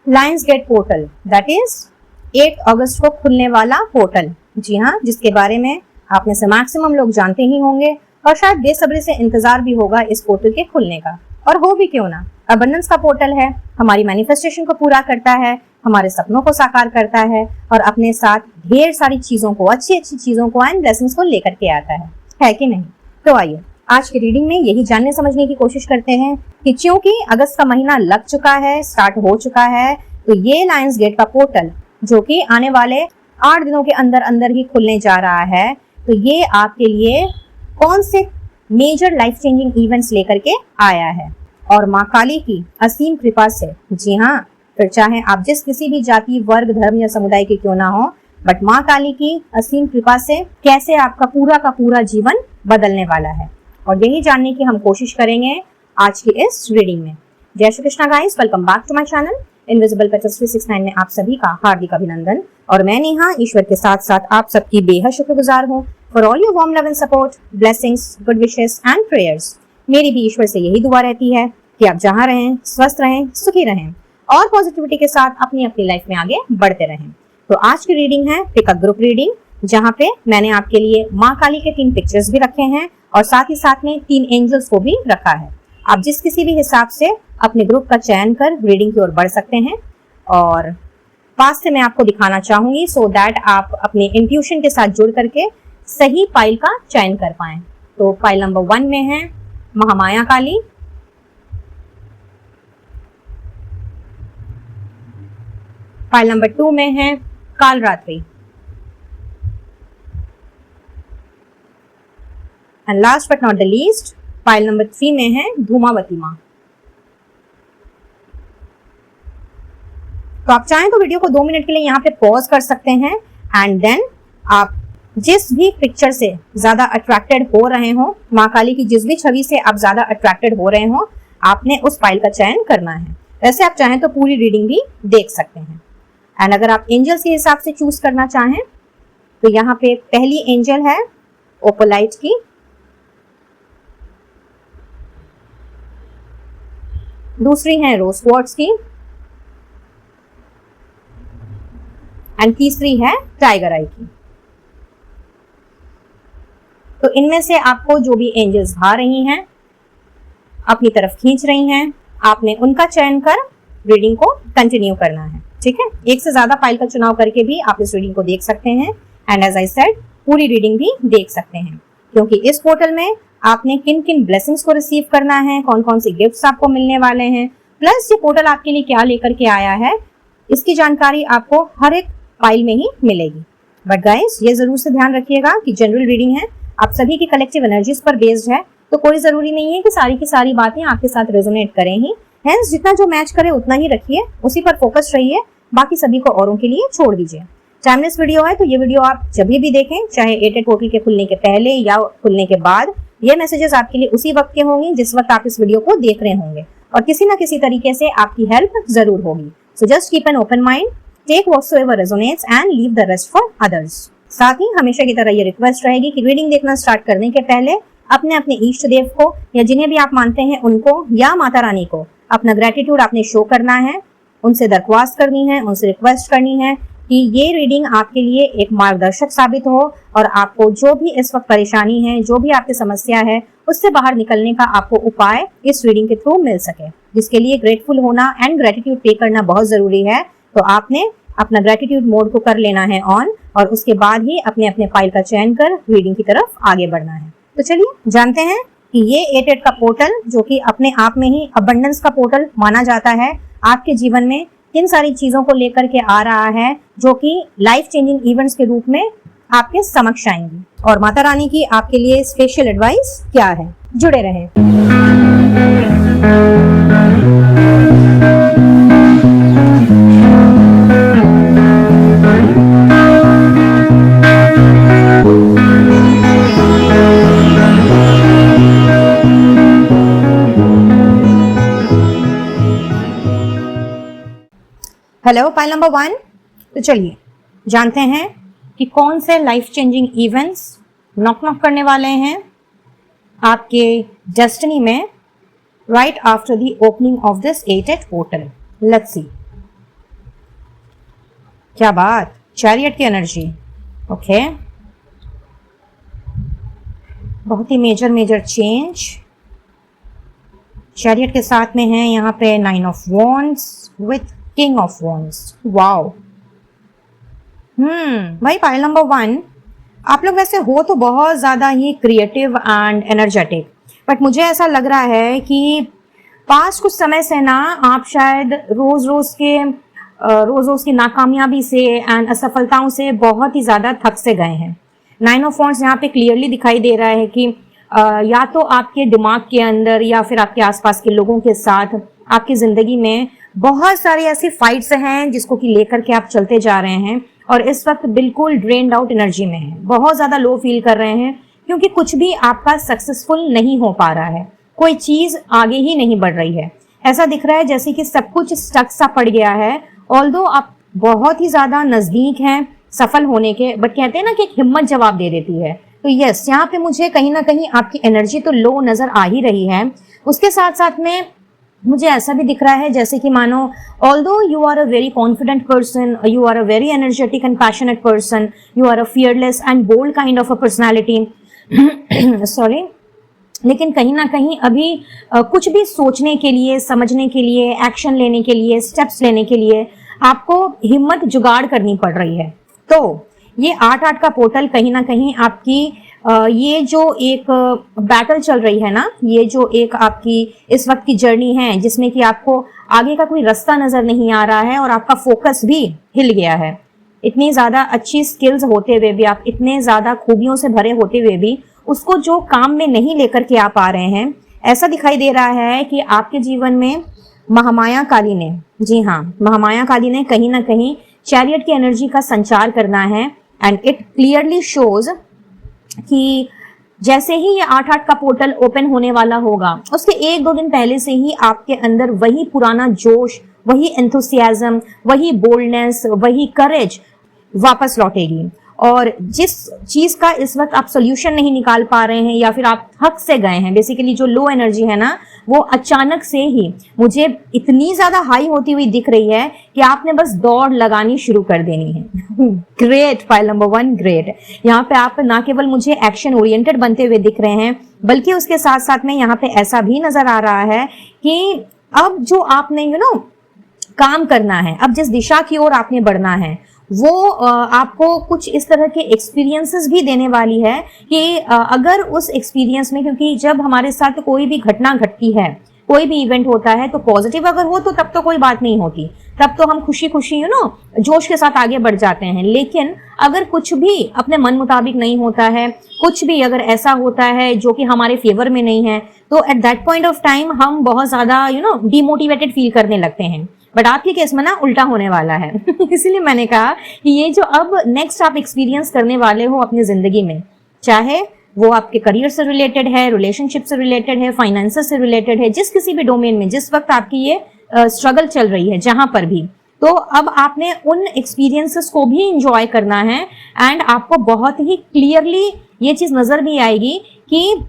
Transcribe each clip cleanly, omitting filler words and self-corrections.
Lions gate portal, that is 8 अगस्त को खुलने वाला पोर्टल। जी हाँ, जिसके बारे में आप में से मैक्सिमम लोग जानते ही होंगे और शायद बेसब्री से इंतजार भी होगा इस पोर्टल के खुलने का। और हो भी क्यों ना, अबंडेंस का पोर्टल है, हमारी मैनिफेस्टेशन को पूरा करता है, हमारे सपनों को साकार करता है और अपने साथ ढेर सारी चीजों को, अच्छी अच्छी चीजों को एंड ब्लेसिंग्स को लेकर के आता है कि नहीं? तो आइए आज की रीडिंग में यही जानने समझने की कोशिश करते हैं कि क्योंकि अगस्त का महीना लग चुका है, स्टार्ट हो चुका है, तो ये लायंस गेट का पोर्टल जो कि आने वाले 8 दिनों के अंदर अंदर ही खुलने जा रहा है, तो ये आपके लिए कौन से मेजर लाइफ चेंजिंग इवेंट्स लेकर के आया है और माँ काली की असीम कृपा से, जी हाँ, फिर चाहे आप जिस किसी भी जाति, वर्ग, धर्म या समुदाय के क्यों ना हो, बट माँ काली की असीम कृपा से कैसे आपका पूरा का पूरा जीवन बदलने वाला है, और यही जानने की हम कोशिश करेंगे आज की इस रीडिंग में। जय Shri Krishna guys, welcome back to my channel invisible petals 369 में आप सभी का हार्दिक अभिनंदन। और मैं नेहा ईश्वर के साथ साथ आप सबकी बेहद शुक्रगुजार हूँ for all your warm love and support, blessings, good wishes and prayers. मेरी भी ईश्वर से यही दुआ रहती है कि आप जहाँ रहें, स्वस्थ रहें, सुखी रहें और पॉजिटिविटी के साथ अपनी अपनी लाइफ में आगे बढ़ते रहें। तो आज की रीडिंग है पिक अ ग्रुप रीडिंग, जहाँ पे मैंने आपके लिए माँ काली के 3 पिक्चर्स भी रखे हैं और साथ ही साथ में 3 एंजल्स को भी रखा है। आप जिस किसी भी हिसाब से अपने ग्रुप का चयन कर रीडिंग की ओर बढ़ सकते हैं और पास से मैं आपको दिखाना चाहूंगी सो दैट आप अपने इंट्यूशन के साथ जुड़ करके सही पाइल का चयन कर पाएं। तो पाइल नंबर 1 में है महामाया काली, पाइल नंबर 2 में है Kalratri and last but not the least pile number 3 में है धूमावती माँ। तो आप चाहें तो वीडियो को 2 मिनट के लिए यहाँ पे पॉज कर सकते हैं एंड देन आप जिस भी पिक्चर से ज्यादा अट्रैक्टेड हो रहे हो, माँ काली की जिस भी छवि से आप ज्यादा अट्रैक्टेड हो रहे हो, आपने उस फाइल का चयन करना है। वैसे आप चाहें तो पूरी रीडिंग भी देख सकते हैं एंड अगर आप एंजल्स के हिसाब से चूज करना चाहें तो यहाँ पे पहली एंजल है ओपोलाइट की, दूसरी है रोज क्वार्ट्ज की एंड तीसरी है टाइगर आई की। तो इनमें से आपको जो भी एंजल्स भा रही हैं, अपनी तरफ खींच रही हैं, आपने उनका चयन कर रीडिंग को कंटिन्यू करना है। ठीक है, एक से ज्यादा फाइल का चुनाव करके भी आप इस रीडिंग को देख सकते हैं एंड एज आई सेड पूरी रीडिंग भी देख सकते हैं, क्योंकि इस पोर्टल में आपने किन किन ब्लेसिंग्स को रिसीव करना है, कौन कौन से गिफ्ट्स आपको मिलने वाले हैं, प्लस ये पोर्टल आपके लिए क्या लेकर के आया है, इसकी जानकारी आपको हर एक फाइल में ही मिलेगी। बट गाइस, ये जरूर से ध्यान रखिएगा कि जनरल रीडिंग है, आप सभी की कलेक्टिव एनर्जीज पर बेस्ड है, तो कोई जरूरी नहीं है कि सारी की सारी बातें आपके साथ रेजोनेट करें ही। हेंस जितना जो मैच करे उतना ही रखिए, उसी पर फोकस रहिए, बाकी सभी को औरों के लिए छोड़ दीजिए। टाइमलेस वीडियो है तो ये वीडियो आप जब भी देखें, चाहे 8 पोर्टल के खुलने के पहले या खुलने के बाद, ये मैसेजेस आपके लिए उसी वक्त के होंगे जिस वक्त आप इस वीडियो को देख रहे होंगे और किसी ना किसी तरीके से आपकी हेल्प जरूर होगी। So just keep an open mind, take whatsoever resonates and leave the rest for others. साथ ही हमेशा की तरह ये रिक्वेस्ट रहेगी कि रीडिंग देखना स्टार्ट करने के पहले अपने अपने इष्ट देव को या जिन्हें भी आप मानते हैं उनको या माता रानी को अपना ग्रेटिट्यूड आपने शो करना है, उनसे दरख्वास्त करनी है, उनसे रिक्वेस्ट करनी है कि ये रीडिंग आपके लिए एक मार्गदर्शक साबित हो और आपको जो भी इस वक्त परेशानी है, जो भी आपकी समस्या है, उससे बाहर निकलने का आपको उपाय इस रीडिंग के थ्रू मिल सके, जिसके लिए ग्रेटफुल होना एंड ग्रेटिट्यूड पे करना बहुत जरूरी है। तो आपने अपना ग्रेटिट्यूड मोड को कर लेना है ऑन और उसके बाद ही अपने अपने फाइल का चयन कर रीडिंग की तरफ आगे बढ़ना है। तो चलिए जानते हैं कि ये 8 का पोर्टल, जो कि अपने आप में ही अबंडेंस का पोर्टल माना जाता है, आपके जीवन में किन सारी चीजों को लेकर के आ रहा है जो कि लाइफ चेंजिंग इवेंट्स के रूप में आपके समक्ष आएंगी, और माता रानी की आपके लिए स्पेशल एडवाइस क्या है। जुड़े रहें। Hello pile number 1। तो चलिए जानते हैं कि कौन से लाइफ चेंजिंग इवेंट्स नॉक करने वाले हैं आपके डेस्टिनी में right after the opening of this 8 portal. Let's see. क्या बात, चैरियट की एनर्जी, ओके, बहुत ही मेजर चेंज। चैरियट के साथ में है यहाँ पे 9 of wands with king of wands. Wow, भाई पाइल नंबर 1, आप लोग वैसे हो तो बहुत ज्यादा ही क्रिएटिव एंड एनर्जेटिक, बट मुझे ऐसा लग रहा है कि पास कुछ समय से ना आप शायद रोज रोज की नाकामयाबी से एंड असफलताओं से बहुत ही ज्यादा थक से गए हैं। 9 ऑफ वॉन्ड्स यहाँ पे क्लियरली दिखाई दे रहा है कि या तो आपके दिमाग के अंदर या फिर आपके आसपास के लोगों के साथ आपकी जिंदगी में बहुत सारी ऐसी फाइट्स हैं जिसको कि लेकर के आप चलते जा रहे हैं और इस वक्त बिल्कुल ड्रेन्ड आउट एनर्जी में हैं, बहुत ज्यादा लो फील कर रहे हैं क्योंकि कुछ भी आपका सक्सेसफुल नहीं हो पा रहा है, कोई चीज आगे ही नहीं बढ़ रही है। ऐसा दिख रहा है जैसे कि सब कुछ स्टक सा पड़ गया है। ऑल्दो आप बहुत ही ज्यादा नजदीक हैं सफल होने के, बट कहते हैं ना कि एक हिम्मत जवाब दे देती है। तो यस, यहाँ पे मुझे कहीं ना कहीं आपकी एनर्जी तो लो नजर आ ही रही है। उसके साथ साथ में मुझे ऐसा भी दिख रहा है जैसे कि मानो although you are a very confident person, you are a very energetic and passionate person, you are a fearless and bold kind of a personality, sorry, लेकिन कहीं ना कहीं अभी कुछ भी सोचने के लिए, समझने के लिए, एक्शन लेने के लिए, स्टेप्स लेने के लिए आपको हिम्मत जुगाड़ करनी पड़ रही है। तो ये 8-8 का पोर्टल कहीं ना कहीं आपकी ये जो एक बैटल चल रही है ना, ये जो एक आपकी इस वक्त की जर्नी है जिसमें कि आपको आगे का कोई रास्ता नजर नहीं आ रहा है और आपका फोकस भी हिल गया है। इतनी ज्यादा अच्छी स्किल्स होते हुए भी, आप इतने ज्यादा खूबियों से भरे होते हुए भी उसको जो काम में नहीं लेकर के आप आ रहे हैं, ऐसा दिखाई दे रहा है कि आपके जीवन में महामाया काली ने, जी हाँ, महामाया काली ने कहीं ना कहीं चैरियट की एनर्जी का संचार करना है। एंड इट क्लियरली शोज कि जैसे ही ये 8-8 का पोर्टल ओपन होने वाला होगा उसके 1-2 दिन पहले से ही आपके अंदर वही पुराना जोश, वही एंथुसियाज्म, वही बोल्डनेस, वही करेज वापस लौटेगी। और जिस चीज का इस वक्त आप सोल्यूशन नहीं निकाल पा रहे हैं या फिर आप थक से गए हैं, बेसिकली जो लो एनर्जी है ना, वो अचानक से ही मुझे इतनी ज्यादा हाई होती हुई दिख रही है कि आपने बस दौड़ लगानी शुरू कर देनी है। Great, file number 1, great. यहाँ पे आप ना केवल मुझे एक्शन ओरिएंटेड बनते हुए दिख रहे हैं, बल्कि उसके साथ साथ में यहाँ पे ऐसा भी नजर आ रहा है कि अब जो आपने काम करना है, अब जिस दिशा की ओर आपने बढ़ना है, वो आपको कुछ इस तरह के एक्सपीरियंसेस भी देने वाली है कि अगर उस एक्सपीरियंस में, क्योंकि जब हमारे साथ कोई भी घटना घटती है, कोई भी इवेंट होता है, तो पॉजिटिव अगर हो तो तब तो कोई बात नहीं होती, तब तो हम खुशी खुशी जोश के साथ आगे बढ़ जाते हैं। लेकिन अगर कुछ भी अपने मन मुताबिक नहीं होता है, कुछ भी अगर ऐसा होता है जो कि हमारे फेवर में नहीं है, तो at that point of time हम बहुत ज्यादा डिमोटिवेटेड फील करने लगते हैं। बट आपके केस में ना उल्टा होने वाला है। इसीलिए मैंने कहा कि ये जो अब नेक्स्ट आप एक्सपीरियंस करने वाले हो अपनी जिंदगी में, चाहे वो आपके करियर से रिलेटेड है, रिलेशनशिप से रिलेटेड है, फाइनेंसेस से रिलेटेड है, जिस किसी भी डोमेन में जिस वक्त आपकी ये स्ट्रगल चल रही है, जहां पर भी, तो अब आपने उन एक्सपीरियंसेस को भी इंजॉय करना है। एंड आपको बहुत ही क्लियरली ये चीज नजर भी आएगी कि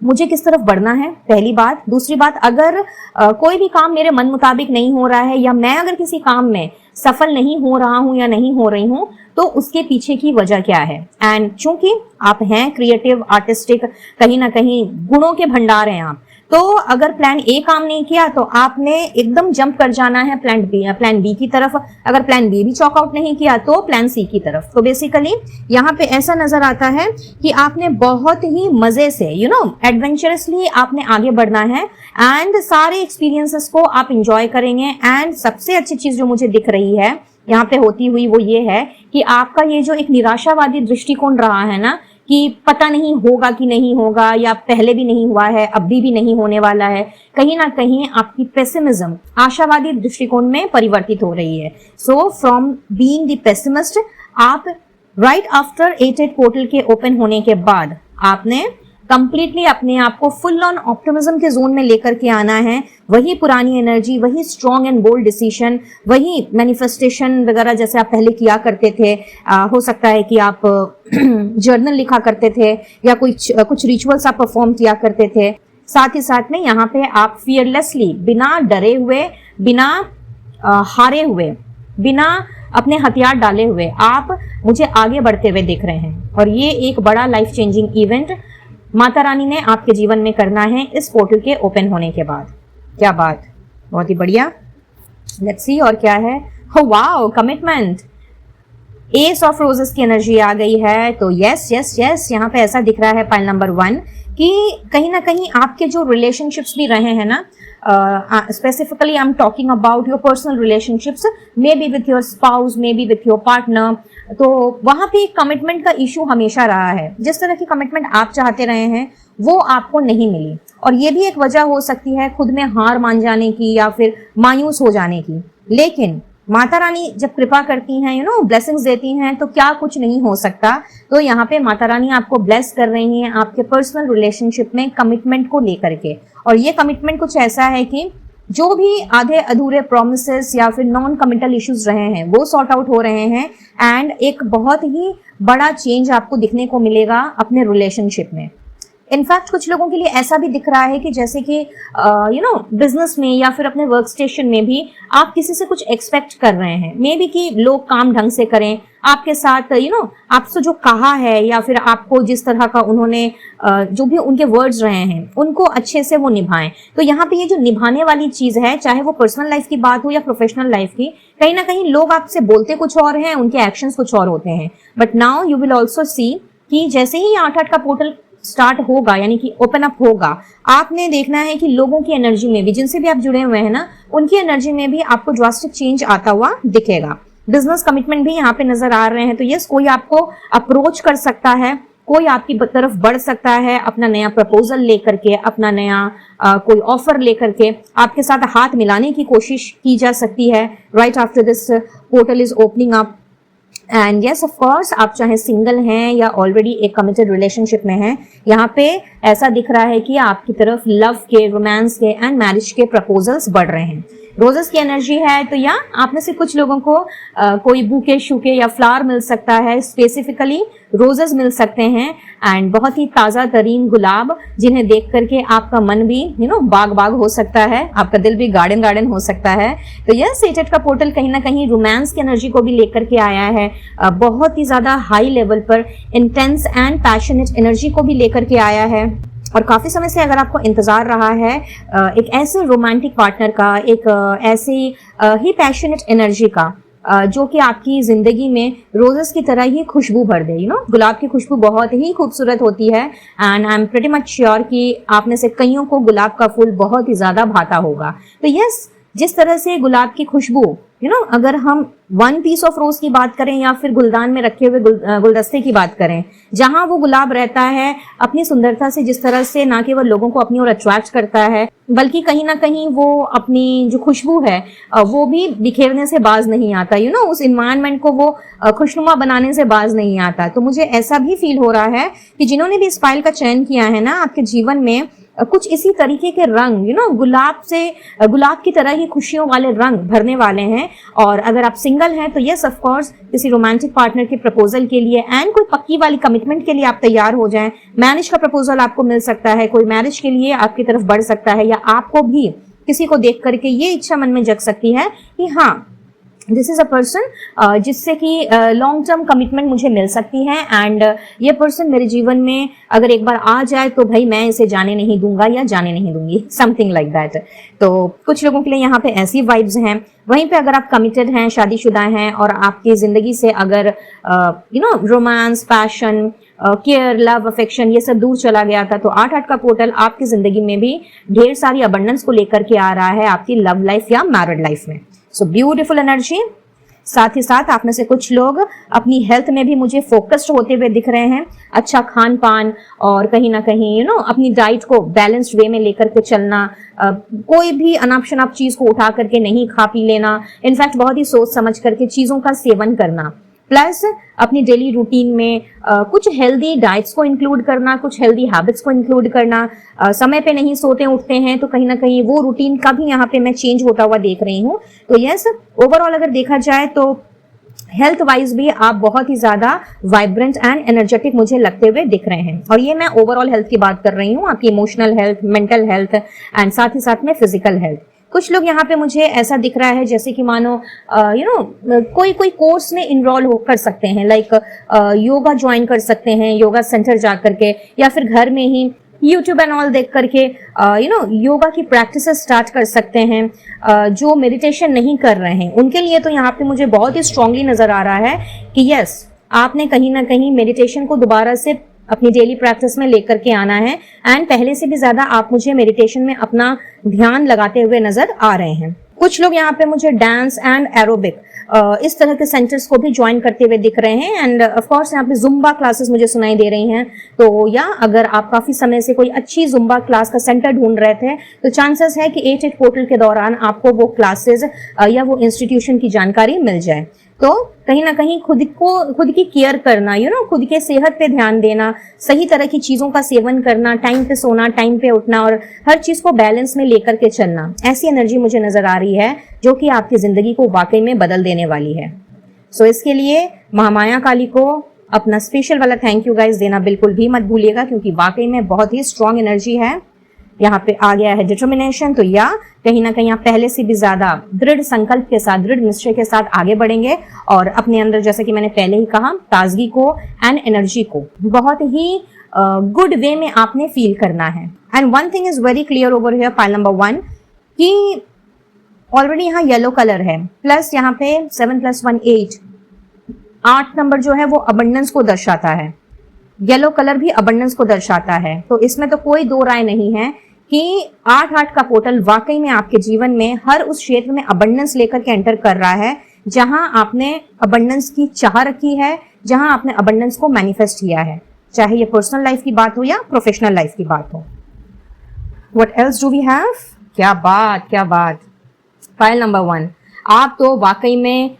मुझे किस तरफ बढ़ना है, पहली बात। दूसरी बात, अगर कोई भी काम मेरे मन मुताबिक नहीं हो रहा है या मैं अगर किसी काम में सफल नहीं हो रहा हूं या नहीं हो रही हूं, तो उसके पीछे की वजह क्या है। एंड चूंकि आप हैं क्रिएटिव, आर्टिस्टिक, कहीं ना कहीं गुणों के भंडार हैं आप, तो अगर प्लान ए काम नहीं किया तो आपने एकदम जंप कर जाना है प्लान बी की तरफ। अगर प्लान बी भी चॉक आउट नहीं किया तो प्लान सी की तरफ। तो बेसिकली यहाँ पे ऐसा नजर आता है कि आपने बहुत ही मजे से एडवेंचरसली आपने आगे बढ़ना है एंड सारे एक्सपीरियंसेस को आप इंजॉय करेंगे। एंड सबसे अच्छी चीज जो मुझे दिख रही है यहाँ पे होती हुई वो ये है कि आपका ये जो एक निराशावादी दृष्टिकोण रहा है ना, कि पता नहीं होगा कि नहीं होगा, या पहले भी नहीं हुआ है, अभी भी नहीं होने वाला है, कहीं ना कहीं आपकी पेसिमिज्म आशावादी दृष्टिकोण में परिवर्तित हो रही है। So from being the pessimist, आप राइट आफ्टर 8-8 पोर्टल के ओपन होने के बाद आपने कंप्लीटली अपने आप को फुल ऑन ऑप्टिमिज्म के जोन में लेकर के आना है। वही पुरानी एनर्जी, वही स्ट्रॉन्ग एंड बोल्ड डिसीजन, वही मैनिफेस्टेशन वगैरह जैसे आप पहले किया करते थे। हो सकता है कि आप जर्नल लिखा करते थे या कुछ रिचुअल्स आप परफॉर्म किया करते थे। साथ ही साथ में यहाँ पे आप फियरलेसली, बिना डरे हुए, बिना हारे हुए, बिना अपने हथियार डाले हुए आप मुझे आगे बढ़ते हुए दिख रहे हैं। और ये एक बड़ा life changing event Mata Rani ने आपके जीवन में करना है इस पोर्टल के ओपन होने के बाद। क्या बात, बहुत ही बढ़िया। लेट्स सी और क्या है। Wow, commitment, S of roses की एनर्जी आ गई है। तो यस यस यस, यहाँ पे ऐसा दिख रहा है पाइल नंबर 1 कि कहीं ना कहीं आपके जो रिलेशनशिप्स भी रहे हैं ना, specifically I am talking about your personal relationships, may be with your spouse, may be with your partner, तो वहां पे कमिटमेंट का इशू हमेशा रहा है। जिस तरह की कमिटमेंट आप चाहते रहे हैं वो आपको नहीं मिली, और ये भी एक वजह हो सकती है खुद में हार मान जाने की या फिर मायूस हो जाने की। लेकिन माता रानी जब कृपा करती हैं, ब्लेसिंग्स देती हैं, तो क्या कुछ नहीं हो सकता। तो यहाँ पे माता रानी आपको ब्लेस कर रही हैं आपके पर्सनल रिलेशनशिप में कमिटमेंट को लेकर के। और ये कमिटमेंट कुछ ऐसा है कि जो भी आधे अधूरे प्रोमिसेस या फिर नॉन कमिटल इश्यूज रहे हैं वो सॉर्ट आउट हो रहे हैं, एंड एक बहुत ही बड़ा चेंज आपको दिखने को मिलेगा अपने रिलेशनशिप में। इनफैक्ट कुछ लोगों के लिए ऐसा भी दिख रहा है कि जैसे कि बिजनेस में या फिर अपने वर्क स्टेशन में भी आप किसी से कुछ एक्सपेक्ट कर रहे हैं, मे बी कि लोग काम ढंग से करें आपके साथ, आपसे जो कहा है या फिर आपको जिस तरह का उन्होंने जो भी उनके वर्ड्स रहे हैं उनको अच्छे से वो निभाएं। तो यहाँ पे ये जो निभाने वाली चीज है, चाहे वो पर्सनल लाइफ की बात हो या प्रोफेशनल लाइफ की, कहीं ना कहीं लोग आपसे बोलते कुछ और हैं, उनके एक्शंस कुछ और होते हैं। But now you will also see कि जैसे ही 8-8 का पोर्टल स्टार्ट होगा, यानी कि ओपन अप होगा, आपने देखना है कि लोगों की एनर्जी में भी, जिनसे भी आप जुड़े हुए हैं ना, उनकी एनर्जी में भी आपको ड्रास्टिक चेंज आता हुआ दिखेगा। बिजनेस कमिटमेंट भी यहाँ पे नजर आ रहे हैं। तो यस, कोई आपको अप्रोच कर सकता है, कोई आपकी तरफ बढ़ सकता है अपना नया प्रपोजल लेकर के, अपना नया कोई ऑफर लेकर के आपके साथ हाथ मिलाने की कोशिश की जा सकती है right after this portal is opening up. And yes of course, आप चाहे सिंगल हैं या ऑलरेडी एक कमिटेड रिलेशनशिप में हैं, यहाँ पे ऐसा दिख रहा है कि आपकी तरफ लव के, रोमांस के एंड मैरिज के प्रपोजल्स बढ़ रहे हैं। रोजेस की एनर्जी है, तो या आप में से कुछ लोगों को कोई बुके शूके या फ्लावर मिल सकता है, स्पेसिफिकली रोजेस मिल सकते हैं, एंड बहुत ही ताजा तरीन गुलाब जिन्हें देख करके आपका मन भी बाग बाग हो सकता है, आपका दिल भी गार्डन गार्डन हो सकता है। तो यस, 8-8 का पोर्टल कहीं ना कहीं रोमांस की एनर्जी को भी लेकर के आया है, बहुत ही ज्यादा हाई लेवल पर इंटेंस एंड पैशनेट एनर्जी को भी लेकर के आया है। और काफी समय से अगर आपको इंतजार रहा है एक ऐसे रोमांटिक पार्टनर का, एक ऐसी ही पैशनेट एनर्जी का, जो कि आपकी जिंदगी में रोजेस की तरह ही खुशबू भर दे, गुलाब की खुशबू बहुत ही खूबसूरत होती है, and I am pretty much sure कि आप में से कईयों को गुलाब का फूल बहुत ही ज्यादा भाता होगा। तो यस, जिस तरह से गुलाब की खुशबू, अगर हम 1 पीस ऑफ रोज की बात करें या फिर गुलदान में रखे हुए गुलदस्ते की बात करें, जहां वो गुलाब रहता है अपनी सुंदरता से जिस तरह से ना केवल लोगों को अपनी ओर अट्रैक्ट करता है, बल्कि कहीं ना कहीं वो अपनी जो खुशबू है वो भी बिखेरने से बाज नहीं आता, उस इन्वायरमेंट को वो खुशनुमा बनाने से बाज नहीं आता। तो मुझे ऐसा भी फील हो रहा है कि जिन्होंने भी इस फाइल का चयन किया है ना, आपके जीवन में कुछ इसी तरीके के रंग, गुलाब की तरह ही खुशियों वाले रंग भरने वाले हैं। और अगर आप सिंगल हैं तो यस ऑफ कोर्स, किसी रोमांटिक पार्टनर के प्रपोजल के लिए एंड कोई पक्की वाली कमिटमेंट के लिए आप तैयार हो जाएं। मैरिज का प्रपोजल आपको मिल सकता है, कोई मैरिज के लिए आपकी तरफ बढ़ सकता है, या आपको भी किसी को देख करके ये इच्छा मन में जग सकती है कि हाँ, दिस इज अ पर्सन जिससे कि लॉन्ग टर्म कमिटमेंट मुझे मिल सकती है, एंड ये पर्सन मेरे जीवन में अगर एक बार आ जाए तो भाई मैं इसे जाने नहीं दूंगा या जाने नहीं दूंगी, समथिंग लाइक दैट। तो कुछ लोगों के लिए यहाँ पे ऐसी वाइब्स हैं। वहीं पे अगर आप कमिटेड हैं, शादीशुदा हैं, और आपकी जिंदगी से अगर romance, passion, care, love, affection ये सब दूर चला गया था, तो 8-8 का पोर्टल आपकी जिंदगी में भी ढेर सारी अबंडेंस को लेकर के आ रहा है आपकी लव लाइफ या मैरिड लाइफ में। So beautiful energy. साथ ही साथ आप में से कुछ लोग अपनी हेल्थ में भी मुझे फोकस्ड होते हुए दिख रहे हैं। अच्छा खान पान और कहीं ना कहीं अपनी डाइट को बैलेंस्ड वे में लेकर के चलना, कोई भी अनाप शनाप चीज को उठा करके नहीं खा पी लेना, इनफैक्ट बहुत ही सोच समझ करके चीजों का सेवन करना, प्लस अपनी डेली रूटीन में कुछ हेल्दी डाइट्स को इंक्लूड करना, कुछ हेल्दी हैबिट्स को इंक्लूड करना। समय पे नहीं सोते उठते हैं तो कहीं ना कहीं वो रूटीन का भी यहाँ पे मैं चेंज होता हुआ देख रही हूँ। तो यस, ओवरऑल अगर देखा जाए तो हेल्थ वाइज भी आप बहुत ही ज्यादा वाइब्रेंट एंड एनर्जेटिक मुझे लगते हुए दिख रहे हैं। और ये मैं ओवरऑल हेल्थ की बात कर रही हूँ, आपकी emotional health, mental health and साथ ही साथ में फिजिकल हेल्थ। कुछ लोग यहाँ पे मुझे ऐसा दिख रहा है जैसे कि मानो कोई कोर्स में इनरोल हो कर सकते हैं, लाइक योगा ज्वाइन कर सकते हैं, योगा सेंटर जा करके, या फिर घर में ही यूट्यूब एंड ऑल देख करके योगा की प्रैक्टिसेस स्टार्ट कर सकते हैं। जो मेडिटेशन नहीं कर रहे हैं उनके लिए तो यहाँ पे मुझे बहुत ही स्ट्रांगली नजर आ रहा है कि यस, आपने कहीं ना कहीं मेडिटेशन को दोबारा से अपनी डेली प्रैक्टिस में लेकर के आना है, एंड पहले से भी ज्यादा आप मुझे मेडिटेशन में अपना ध्यान लगाते हुए नजर आ रहे हैं। कुछ लोग यहाँ पे मुझे डांस एंड एरोबिक इस तरह के सेंटर्स को भी ज्वाइन करते हुए दिख रहे हैं, एंड ऑफ कोर्स यहाँ पे जुम्बा क्लासेस मुझे सुनाई दे रही हैं। तो या अगर आप काफी समय से कोई अच्छी जुम्बा क्लास का सेंटर ढूंढ रहे थे तो चांसेस है कि 8 पोर्टल के दौरान आपको वो क्लासेस या वो इंस्टीट्यूशन की जानकारी मिल जाए। तो कहीं ना कहीं खुद की केयर करना, खुद के सेहत पे ध्यान देना, सही तरह की चीजों का सेवन करना, टाइम पे सोना, टाइम पे उठना और हर चीज को बैलेंस में लेकर के चलना, ऐसी एनर्जी मुझे नजर आ रही है जो कि आपकी जिंदगी को वाकई में बदल देने वाली है। सो इसके लिए महामाया काली को अपना स्पेशल वाला थैंक यू गाइस देना बिल्कुल भी मत भूलिएगा, क्योंकि वाकई में बहुत ही स्ट्रांग एनर्जी है। यहाँ पे आ गया है डिटर्मिनेशन, तो या कहीं ना कहीं आप पहले से भी ज्यादा दृढ़ संकल्प के साथ, दृढ़ निश्चय के साथ आगे बढ़ेंगे और अपने अंदर, जैसे कि मैंने पहले ही कहा, ताजगी को एंड एनर्जी को बहुत ही गुड वे में आपने फील करना है। And one thing is very clear over here, pile number 1, कि ऑलरेडी यहाँ येलो कलर है, प्लस यहाँ पे 7 + 1 8, 8 नंबर जो है वो अबंडेंस को दर्शाता है, येलो कलर भी अबंडेंस को दर्शाता है। तो इसमें तो कोई दो राय नहीं है कि 8-8 का पोर्टल वाकई में आपके जीवन में हर उस क्षेत्र में अबंडेंस लेकर के एंटर कर रहा है जहां आपने अबंडेंस की चाह रखी है, जहां आपने अबंडेंस को मैनिफेस्ट किया है, चाहे ये पर्सनल लाइफ की बात हो या प्रोफेशनल लाइफ की बात हो। What else do we have? क्या बात, क्या बात। फाइल नंबर 1, आप तो वाकई में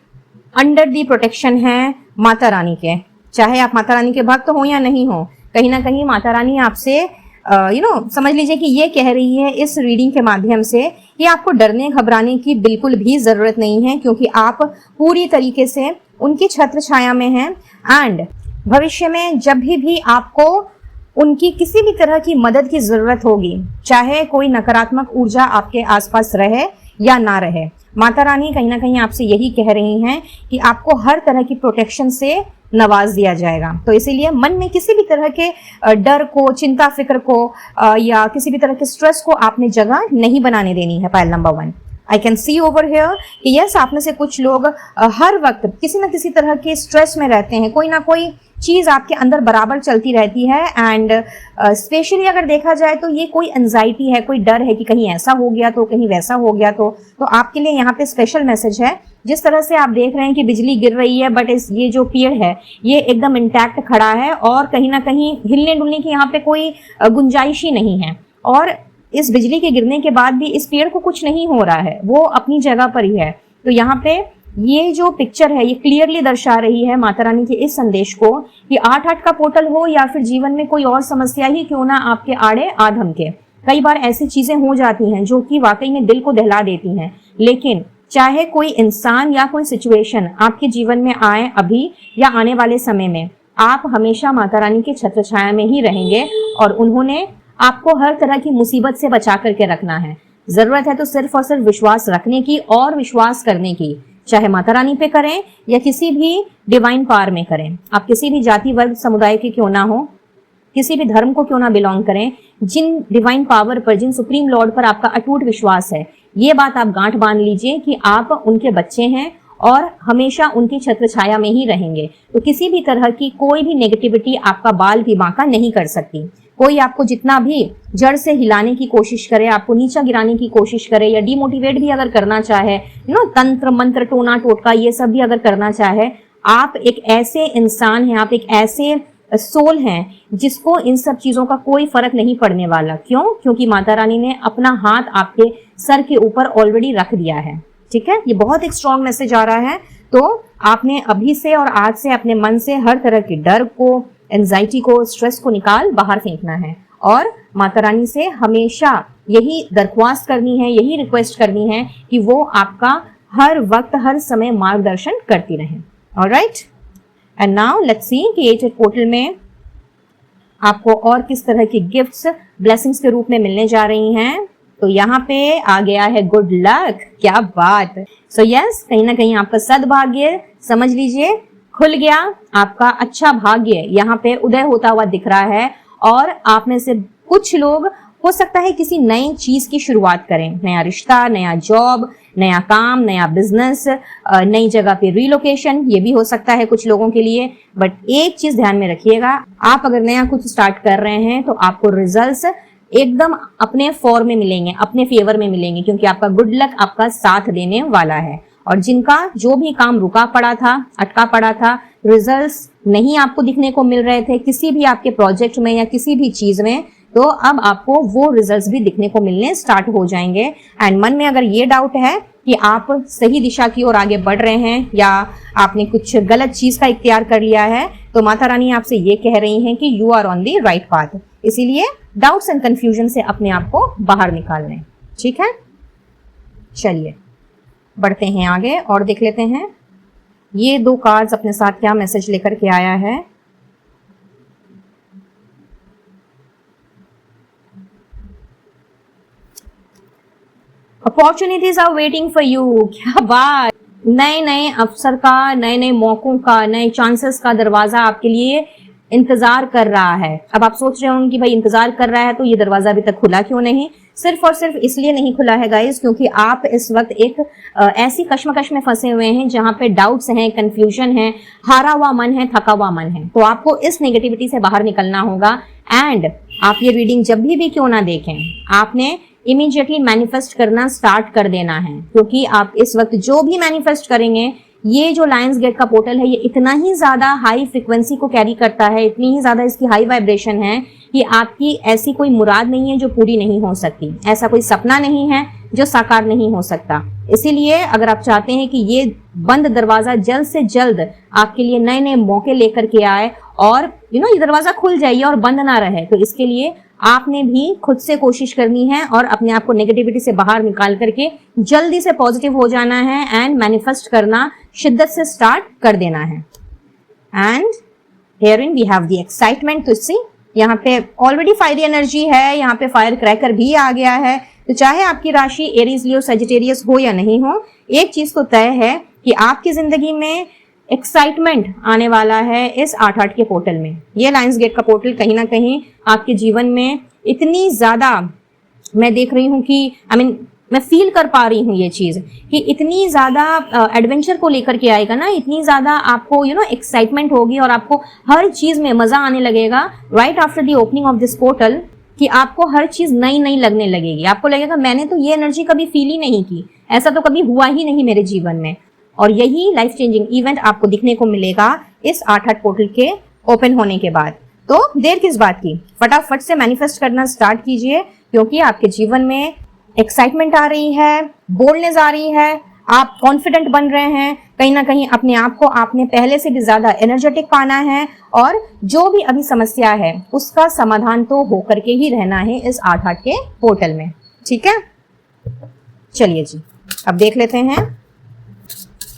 अंडर दी प्रोटेक्शन है माता रानी के, चाहे आप माता रानी के भक्त हो या नहीं हो, कहीं ना कहीं माता रानी आपसे समझ लीजिए कि ये कह रही है इस रीडिंग के माध्यम से कि आपको डरने घबराने की बिल्कुल भी जरूरत नहीं है, क्योंकि आप पूरी तरीके से उनकी छत्र छाया में हैं। एंड भविष्य में जब भी आपको उनकी किसी भी तरह की मदद की जरूरत होगी, चाहे कोई नकारात्मक ऊर्जा आपके आसपास रहे या ना रहे, माता रानी कहीं ना कहीं आपसे यही कह रही हैं कि आपको हर तरह की प्रोटेक्शन से नवाज दिया जाएगा। तो इसीलिए मन में किसी भी तरह के डर को, चिंता फिक्र को या किसी भी तरह के स्ट्रेस को आपने जगह नहीं बनाने देनी है। Pile number 1, I can see over here कि यस, आप में से कुछ लोग हर वक्त किसी न किसी तरह के स्ट्रेस में रहते हैं, कोई ना कोई चीज आपके अंदर बराबर चलती रहती है। एंड स्पेशली अगर देखा जाए तो ये कोई एंजाइटी है, कोई डर है कि कहीं ऐसा हो गया तो, कहीं वैसा हो गया तो आपके लिए यहाँ पे स्पेशल मैसेज है। जिस तरह से आप देख रहे हैं कि बिजली गिर रही है, बट ये जो पेड़ है ये एकदम इंटैक्ट खड़ा है और कहीं ना कहीं हिलने डुलने की यहाँ पे कोई गुंजाइश ही नहीं है, और इस बिजली के गिरने के बाद भी इस पेड़ को कुछ नहीं हो रहा है, वो अपनी जगह पर ही है। तो यहाँ पे ये जो पिक्चर है ये क्लियरली दर्शा रही है माता रानी के इस संदेश को कि 8-8 का पोर्टल हो या फिर जीवन में कोई और समस्या ही क्यों ना आपके आड़े आ धमके, कई बार ऐसी चीजें हो जाती हैं जो कि वाकई में दिल को दहला देती हैं। लेकिन चाहे कोई इंसान या कोई सिचुएशन आपके जीवन में आए अभी या आने वाले समय में, आप हमेशा माता रानी के छत्र छाया में ही रहेंगे और उन्होंने आपको हर तरह की मुसीबत से बचा करके रखना है। जरूरत है तो सिर्फ और सिर्फ विश्वास रखने की और विश्वास करने की, चाहे माता रानी पे करें या किसी भी डिवाइन पावर में करें। आप किसी भी जाति वर्ग समुदाय के क्यों ना हो, किसी भी धर्म को क्यों ना बिलोंग करें, जिन डिवाइन पावर पर, जिन सुप्रीम लॉर्ड पर आपका अटूट विश्वास है, ये बात आप गांठ बांध लीजिए कि आप उनके बच्चे हैं और हमेशा उनकी छत्र छाया में ही रहेंगे। तो किसी भी तरह की कोई भी नेगेटिविटी आपका बाल भी बांका नहीं कर सकती। कोई आपको जितना भी जड़ से हिलाने की कोशिश करे, आपको नीचा गिराने की कोशिश करे या डिमोटिवेट भी अगर करना चाहे, तंत्र मंत्र टोना टोटका ये सब भी अगर करना चाहे, आप एक ऐसे इंसान हैं, आप एक ऐसे सोल हैं जिसको इन सब चीजों का कोई फर्क नहीं पड़ने वाला। क्यों? क्योंकि माता रानी ने अपना हाथ आपके सर के ऊपर ऑलरेडी रख दिया है। ठीक है, ये बहुत एक स्ट्रॉन्ग मैसेज आ रहा है। तो आपने अभी से और आज से अपने मन से हर तरह के डर को, एंजाइटी को, स्ट्रेस को निकाल बाहर फेंकना है और माता रानी से हमेशा यही दरख्वास्त करनी है, यही रिक्वेस्ट करनी है कि वो आपका हर वक्त हर समय मार्गदर्शन करती रहें। Alright, and now let's see कि 8 पोर्टल में आपको और किस तरह की गिफ्ट्स, ब्लेसिंग्स के रूप में मिलने जा रही हैं। तो यहाँ पे आ गया है गुड लक। क्या बात। सो यस, कहीं ना कहीं आपका सद्भाग्य समझ लीजिए खुल गया, आपका अच्छा भाग्य यहाँ पे उदय होता हुआ दिख रहा है। और आप में से कुछ लोग हो सकता है किसी नई चीज की शुरुआत करें, नया रिश्ता, नया जॉब, नया काम, नया बिजनेस, नई जगह पे रिलोकेशन, ये भी हो सकता है कुछ लोगों के लिए। बट एक चीज ध्यान में रखिएगा, आप अगर नया कुछ स्टार्ट कर रहे हैं तो आपको रिजल्ट्स एकदम अपने फॉर्म में मिलेंगे, अपने फेवर में मिलेंगे, क्योंकि आपका गुड लक आपका साथ देने वाला है। और जिनका जो भी काम रुका पड़ा था, अटका पड़ा था, रिजल्ट्स नहीं आपको दिखने को मिल रहे थे किसी भी आपके प्रोजेक्ट में या किसी भी चीज में, तो अब आपको वो रिजल्ट्स भी दिखने को मिलने स्टार्ट हो जाएंगे। एंड मन में अगर ये डाउट है कि आप सही दिशा की ओर आगे बढ़ रहे हैं या आपने कुछ गलत चीज का इख्तियार कर लिया है, तो माता रानी आपसे ये कह रही हैं कि you are on the right path. इसीलिए डाउट्स एंड कंफ्यूजन से अपने आप को बाहर निकाल लें। ठीक है, चलिए बढ़ते हैं आगे और देख लेते हैं ये 2 कार्ड्स अपने साथ क्या मैसेज लेकर के आया है। Opportunities are waiting for you. क्या बात। नए नए अवसर का, नए नए मौकों का, नए चांसेस का दरवाजा आपके लिए इंतजार कर रहा है। अब आप सोच रहे होंगे कि भाई इंतजार कर रहा है तो ये दरवाजा अभी तक खुला क्यों नहीं। सिर्फ और सिर्फ इसलिए नहीं खुला है गाइस, क्योंकि आप इस वक्त एक ऐसी कश्मकश में फंसे हुए हैं जहां पे डाउट्स हैं, कंफ्यूजन है, हारा हुआ मन है, थका हुआ मन है। तो आपको इस नेगेटिविटी से बाहर निकलना होगा। एंड आप ये रीडिंग जब भी क्यों ना देखें, आपने इमीडिएटली मैनिफेस्ट करना स्टार्ट कर देना है, क्योंकि आप इस वक्त जो भी मैनिफेस्ट करेंगे, ये जो लायंस गेट का पोर्टल है ये इतना ही ज्यादा हाई फ्रिक्वेंसी को कैरी करता है, इतनी ही ज्यादा इसकी हाई वाइब्रेशन है कि आपकी ऐसी कोई मुराद नहीं है जो पूरी नहीं हो सकती, ऐसा कोई सपना नहीं है जो साकार नहीं हो सकता। इसीलिए अगर आप चाहते हैं कि ये बंद दरवाजा जल्द से जल्द आपके लिए नए नए मौके लेकर के आए और ये दरवाजा खुल जाइए और बंद ना रहे, तो इसके लिए आपने भी खुद से कोशिश करनी है और अपने आप को नेगेटिविटी से बाहर निकाल करके जल्दी से पॉजिटिव हो जाना है एंड मैनिफेस्ट करना शिद्दत से स्टार्ट कर देना है। And herein we have the excitement to see, यहाँ पे ऑलरेडी फायरी एनर्जी है, यहाँ पे फायर क्रैकर भी आ गया है। तो चाहे आपकी राशि एरीज, लियो, सजिटेरियस हो या नहीं हो, एक चीज तो तय है कि आपकी जिंदगी में एक्साइटमेंट आने वाला है इस 8-8 के पोर्टल में। ये लायंस गेट का पोर्टल कहीं ना कहीं आपके जीवन में इतनी ज्यादा, मैं देख रही हूँ कि मैं फील कर पा रही हूँ ये चीज कि इतनी ज्यादा एडवेंचर को लेकर के आएगा ना, इतनी ज्यादा आपको एक्साइटमेंट होगी और आपको हर चीज में मजा आने लगेगा right after the opening of this portal, कि आपको हर चीज नई नई लगने लगेगी। आपको लगेगा मैंने तो ये एनर्जी कभी फील ही नहीं की, ऐसा तो कभी हुआ ही नहीं मेरे जीवन में। और यही लाइफ चेंजिंग इवेंट आपको दिखने को मिलेगा इस 8-8 पोर्टल के ओपन होने के बाद। तो देर किस बात की, फटाफट से मैनिफेस्ट करना स्टार्ट कीजिए, क्योंकि आपके जीवन में एक्साइटमेंट आ रही है, बोल्डनेस आ रही है, आप कॉन्फिडेंट बन रहे हैं। कहीं ना कहीं अपने आप को आपने पहले से भी ज्यादा एनर्जेटिक पाना है और जो भी अभी समस्या है उसका समाधान तो होकर के ही रहना है इस 8-8 के पोर्टल में। ठीक है, चलिए जी अब देख लेते हैं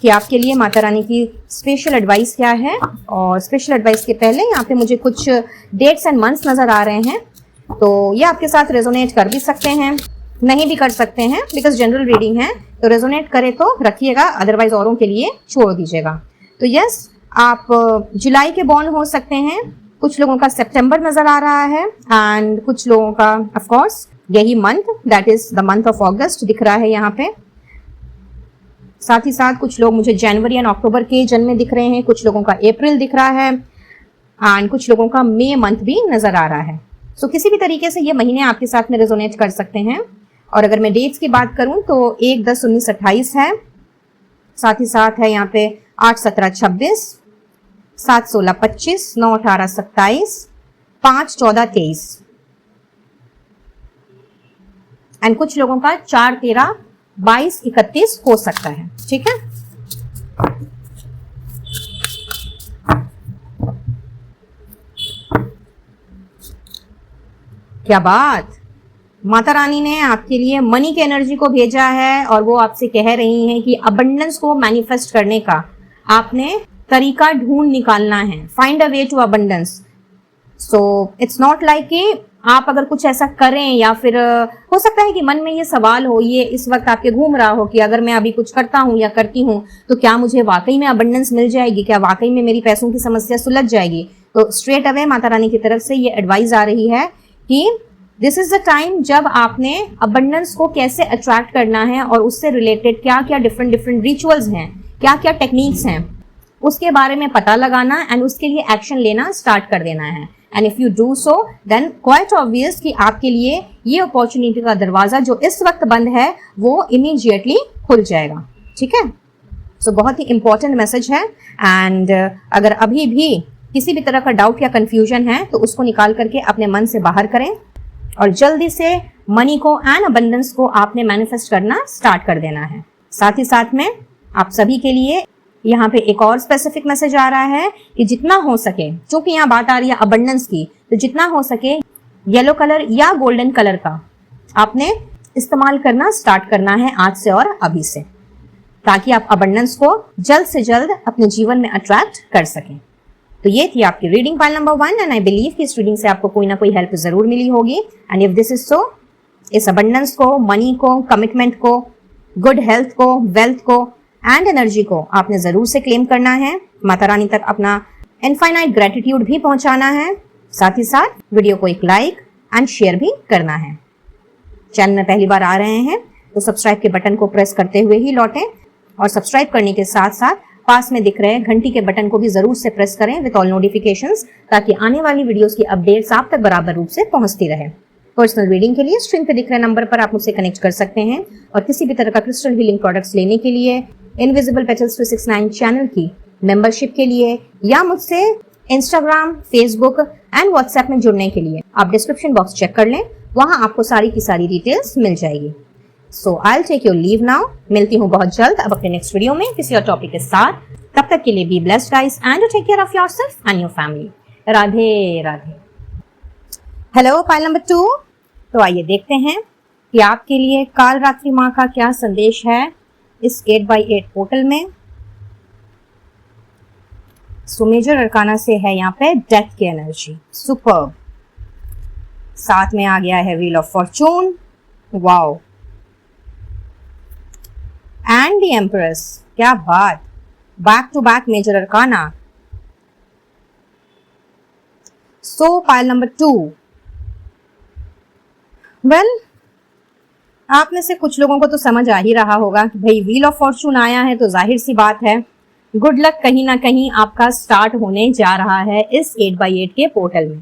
कि आपके लिए माता रानी की स्पेशल एडवाइस क्या है। और स्पेशल एडवाइस के पहले यहाँ पे मुझे कुछ डेट्स एंड मंथ्स नजर आ रहे हैं, तो ये आपके साथ रेजोनेट कर भी सकते हैं, नहीं भी कर सकते हैं, बिकॉज जनरल रीडिंग है। तो रेजोनेट करे तो रखिएगा, अदरवाइज औरों के लिए छोड़ दीजिएगा। तो यस, आप जुलाई के बॉर्न हो सकते हैं, कुछ लोगों का सितंबर नजर आ रहा है एंड कुछ लोगों का ऑफ कोर्स यही month, that is the month of अगस्त दिख रहा है यहाँ पे। साथ ही साथ कुछ लोग मुझे जनवरी एंड अक्टूबर के जन्म दिख रहे हैं, कुछ लोगों का अप्रैल दिख रहा है एंड कुछ लोगों का मई मंथ भी नजर आ रहा है। सो किसी भी तरीके से ये महीने आपके साथ में रेजोनेट कर सकते हैं। और अगर मैं डेट्स की बात करूं तो 1, 10, 19, 28 है, साथ ही साथ है यहाँ पे 8, 17, 26, 7, 16, 25, 9, 18, 27, 5, 14, 23 एंड कुछ लोगों का 4, 13, 22, 31 हो सकता है। ठीक है, क्या बात, माता रानी ने आपके लिए मनी की एनर्जी को भेजा है और वो आपसे कह रही हैं कि अबंडेंस को मैनिफेस्ट करने का आपने तरीका ढूंढ निकालना है। Find a way to abundance. So it's not like कि आप अगर कुछ ऐसा करें या फिर हो सकता है कि मन में ये सवाल हो, ये इस वक्त आपके घूम रहा हो कि अगर मैं अभी कुछ करता हूं या करती हूं तो क्या मुझे वाकई में अबंडेंस मिल जाएगी, क्या वाकई में मेरी पैसों की समस्या सुलझ जाएगी। तो स्ट्रेट अवे माता रानी की तरफ से ये एडवाइस आ रही है कि दिस इज द टाइम जब आपने अबंडेंस को कैसे अट्रैक्ट करना है और उससे रिलेटेड क्या क्या डिफरेंट डिफरेंट रिचुअल्स हैं, क्या क्या टेक्निक्स हैं, उसके बारे में पता लगाना एंड उसके लिए एक्शन लेना स्टार्ट कर देना है। And if you do so then quite obvious कि आपके लिए ये अपॉर्चुनिटी का दरवाजा जो इस वक्त बंद है वो इमीडिएटली खुल जाएगा। ठीक है, सो बहुत ही इंपॉर्टेंट मैसेज है। एंड अगर अभी भी किसी भी तरह का डाउट या कंफ्यूजन है तो उसको निकाल करके अपने मन से बाहर करें और जल्दी से मनी को एंड अबंडेंस को आपने मैनिफेस्ट करना स्टार्ट कर देना है। साथ ही साथ में आप सभी के लिए यहाँ पे एक और स्पेसिफिक मैसेज आ रहा है कि जितना हो सके, क्योंकि यहाँ बात आ रही है अबंडेंस की, तो जितना हो सके येलो कलर या गोल्डन कलर का आपने इस्तेमाल करना स्टार्ट करना है आज से और अभी से, ताकि आप अबंडेंस को जल्द से जल्द अपने जीवन में अट्रैक्ट कर सकें। तो ये थी आपकी reading pile number 1 and I believe कि इस रीडिंग से आपको कोई ना कोई हेल्प जरूर मिली होगी। And if this is so, इस अबंडेंस को, मनी को, कमिटमेंट को, गुड हेल्थ को, वेल्थ को एंड एनर्जी को आपने जरूर से क्लेम करना है। माता रानी तक अपना इनफाइनाइट ग्रेटिट्यूड भी पहुंचाना है। साथ ही साथ वीडियो को एक लाइक एंड शेयर भी करना है। चैनल में पहली बार आ रहे हैं तो सब्सक्राइब के बटन को प्रेस करते हुए ही लौटें और सब्सक्राइब करने के साथ साथ पास में दिख रहे घंटी के बटन को भी जरूर से प्रेस करें विद ऑल नोटिफिकेशंस, ताकि आने वाली वीडियोस की अपडेट्स आप तक बराबर रूप से पहुंचती रहे। पर्सनल रीडिंग के लिए स्क्रीन पे दिख रहे नंबर पर आप मुझसे कनेक्ट कर सकते हैं और किसी भी तरह का क्रिस्टल हीलिंग प्रोडक्ट्स लेने के लिए, इनविजिबल पेटल्स 369 चैनल की मेंबरशिप के लिए या मुझसे इंस्टाग्राम, फेसबुक एंड व्हाट्सएप में जुड़ने के लिए आप डिस्क्रिप्शन बॉक्स चेक कर लें, वहां आपको सारी की सारी डिटेल्स मिल जाएगी। So I will take your leave now. मिलती हूँ बहुत जल्द अब अपने नेक्स्ट वीडियो में किसी और टॉपिक के साथ। तब तक के लिए be blessed guys and take care of yourself and your family. Radhe Radhe. Hello pile number 2। तो आइए देखते हैं कि आपके लिए काल रात्रि माँ का क्या संदेश है इस 8x8 पोर्टल में। सो मेजर अरकाना से है यहाँ पे डेथ की एनर्जी, सुपर्ब। साथ में आ गया है wheel of fortune, wow, and the empress, क्या बात, back to back major arcana. So pile number 2, well आप में से कुछ लोगों को तो समझ आ ही रहा होगा कि भाई व्हील ऑफ फॉर्चून आया है तो जाहिर सी बात है गुड लक कहीं ना कहीं आपका स्टार्ट होने जा रहा है इस 8x8 के पोर्टल में।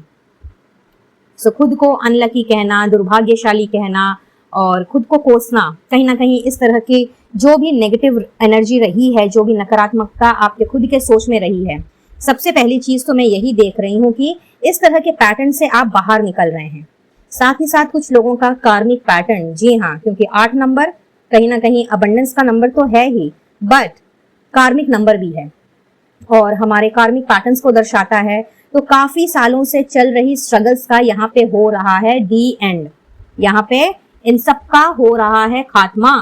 सो खुद को अनलकी कहना, दुर्भाग्यशाली कहना और खुद को कोसना, कहीं ना कहीं इस तरह की जो भी नेगेटिव एनर्जी रही है, जो भी नकारात्मकता आपके खुद के सोच में रही है, सबसे पहली चीज तो मैं यही देख रही हूँ कि इस तरह के पैटर्न से आप बाहर निकल रहे हैं। साथ ही साथ कुछ लोगों का कार्मिक पैटर्न, जी हाँ, क्योंकि 8 नंबर कहीं ना कहीं अबंडेंस का नंबर तो है ही, बट कार्मिक नंबर भी है और हमारे कार्मिक पैटर्न्स को दर्शाता है। तो काफी सालों से चल रही स्ट्रगल्स का यहाँ पे हो रहा है दी एंड, यहाँ पे इन सब का हो रहा है खात्मा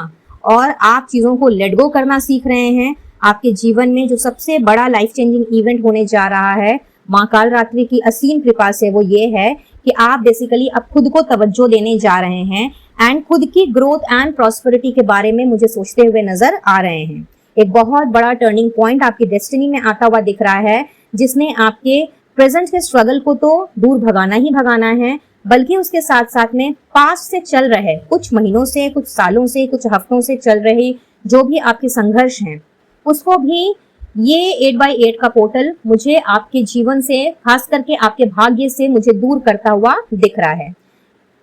और आप चीजों को लेट गो करना सीख रहे हैं। आपके जीवन में जो सबसे बड़ा लाइफ चेंजिंग इवेंट होने जा रहा है माँ काल रात्रि की असीम कृपा से, वो ये है कि आप बेसिकली अब खुद को तवज्जो देने जा रहे हैं एंड खुद की ग्रोथ एंड प्रॉस्पेरिटी के बारे में मुझे सोचते हुए नजर आ रहे हैं। एक बहुत बड़ा टर्निंग पॉइंट आपकी डेस्टिनी में आता हुआ दिख रहा है, जिसने आपके प्रेजेंट के स्ट्रगल को तो दूर भगाना ही भगाना है, बल्कि उसके साथ साथ में पास्ट से चल रहे कुछ महीनों से, कुछ सालों से, कुछ हफ्तों से चल रहे जो भी आपके संघर्ष हैं, उसको भी ये 8x8 का पोर्टल मुझे आपके जीवन से, खास करके आपके भाग्य से मुझे दूर करता हुआ दिख रहा है।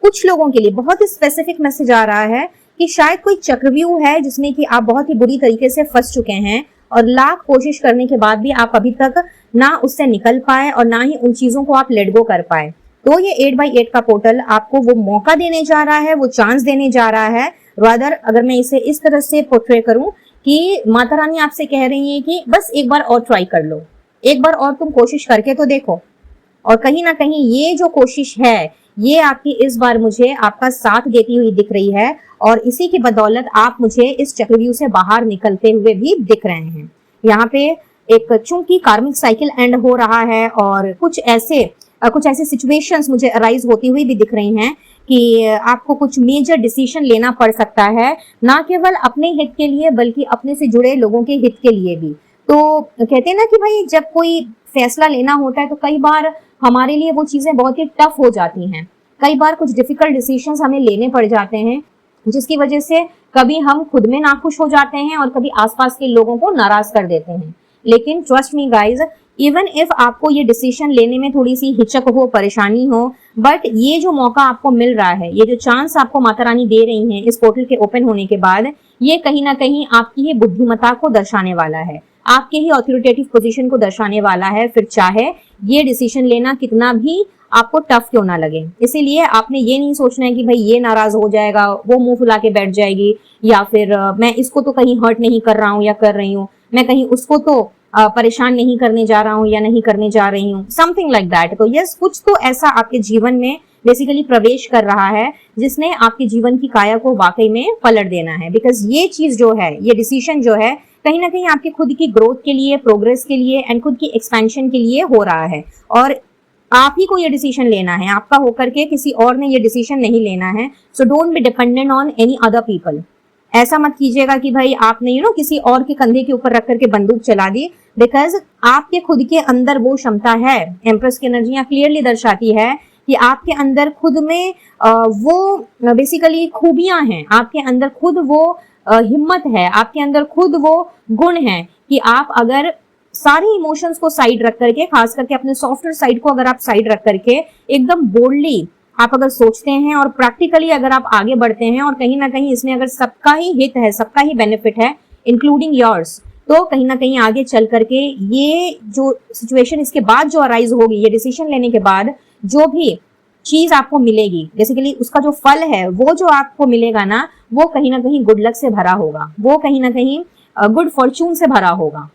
कुछ लोगों के लिए बहुत ही स्पेसिफिक मैसेज आ रहा है कि शायद कोई चक्रव्यूह है जिसमें कि आप बहुत ही बुरी तरीके से फंस चुके हैं और लाख कोशिश करने के बाद भी आप अभी तक ना उससे निकल पाए और ना ही उन चीजों को आप लेट गो कर पाए। तो ये 8x8 का पोर्टल आपको वो मौका देने जा रहा है, वो चांस देने जा रहा है। रादर अगर मैं इसे इस तरह से पोर्ट्रे करूं कि माता रानी आपसे कह रही है कि बस एक बार और ट्राई कर लो, एक बार और तुम कोशिश करके तो देखो। और कहीं ना कहीं ये जो कोशिश है ये आपकी इस बार मुझे आपका साथ देती हुई दिख रही है और इसी की बदौलत आप मुझे इस चक्रव्यूह से बाहर निकलते हुए भी दिख रहे हैं। यहाँ पे एक चूंकि कार्मिक साइकिल एंड हो रहा है और कुछ ऐसे कुछ ऐसी सिचुएशंस मुझे अराइज होती हुई भी दिख रही हैं कि आपको कुछ मेजर डिसीजन लेना पड़ सकता है, ना केवल अपने हित के लिए बल्कि अपने से जुड़े लोगों के हित के लिए भी। तो कहते हैं ना कि भाई जब कोई फैसला लेना होता है तो कई बार हमारे लिए वो चीजें बहुत ही टफ हो जाती हैं। कई बार कुछ डिफिकल्ट डिसीजंस हमें लेने पड़ जाते हैं, जिसकी वजह से कभी हम खुद में नाखुश हो जाते हैं और कभी आसपास के लोगों को नाराज कर देते हैं। लेकिन trust me guys, even if आपको ये डिसीजन लेने में थोड़ी सी हिचक हो, परेशानी हो, बट ये जो मौका आपको मिल रहा है, ये जो चांस आपको माता रानी दे रही हैं इस पोर्टल के ओपन होने के बाद, ये कहीं ना कहीं आपकी ही बुद्धिमत्ता को दर्शाने वाला है, आपके ही ऑथोरिटेटिव पोजीशन को दर्शाने वाला है, फिर चाहे ये डिसीजन लेना कितना भी आपको टफ क्यों ना लगे। इसीलिए आपने ये नहीं सोचना है कि भाई ये नाराज हो जाएगा, वो मुंह फुला के बैठ जाएगी, या फिर मैं इसको तो कहीं हर्ट नहीं कर रहा हूँ या कर रही हूँ, मैं कहीं उसको तो परेशान नहीं करने जा रहा हूँ या नहीं करने जा रही हूँ, समथिंग लाइक दैट। तो यस, कुछ तो ऐसा आपके जीवन में बेसिकली प्रवेश कर रहा है जिसने आपके जीवन की काया को वाकई में पलट देना है। बिकॉज ये चीज जो है, ये डिसीजन जो है, कहीं ना कहीं आपकी खुद की ग्रोथ के लिए, प्रोग्रेस के लिए एंड खुद की एक्सपेंशन के लिए हो रहा है, और आप ही को ये डिसीजन लेना है, आपका होकर के किसी और ने ये डिसीजन नहीं लेना है। So don't be dependent on any other people. ऐसा मत कीजिएगा कि भाई आपने किसी और के कंधे के ऊपर रख करके बंदूक चला दी, बिकॉज आपके खुद के अंदर वो क्षमता है। एम्प्रेस की एनर्जियां क्लियरली दर्शाती है कि आपके अंदर खुद में वो बेसिकली खूबियां हैं, आपके अंदर खुद वो हिम्मत है, आपके अंदर खुद वो गुण है कि आप अगर सारे इमोशंस को साइड रख करके, खास करके अपने सॉफ्टवेयर साइड को अगर आप साइड रख करके एकदम बोल्डली आप अगर सोचते हैं और प्रैक्टिकली अगर आप आगे बढ़ते हैं, और कहीं ना कहीं इसमें अगर सबका ही हित है, सबका ही बेनिफिट है, इंक्लूडिंग योर्स, तो कहीं ना कहीं आगे चल करके ये जो सिचुएशन इसके बाद जो अराइज होगी, ये डिसीजन लेने के बाद जो भी चीज आपको मिलेगी, बेसिकली उसका जो फल है वो जो आपको मिलेगा ना, वो कहीं ना कहीं गुड लक से भरा होगा, वो कहीं ना कहीं गुड फॉर्चून से भरा होगा।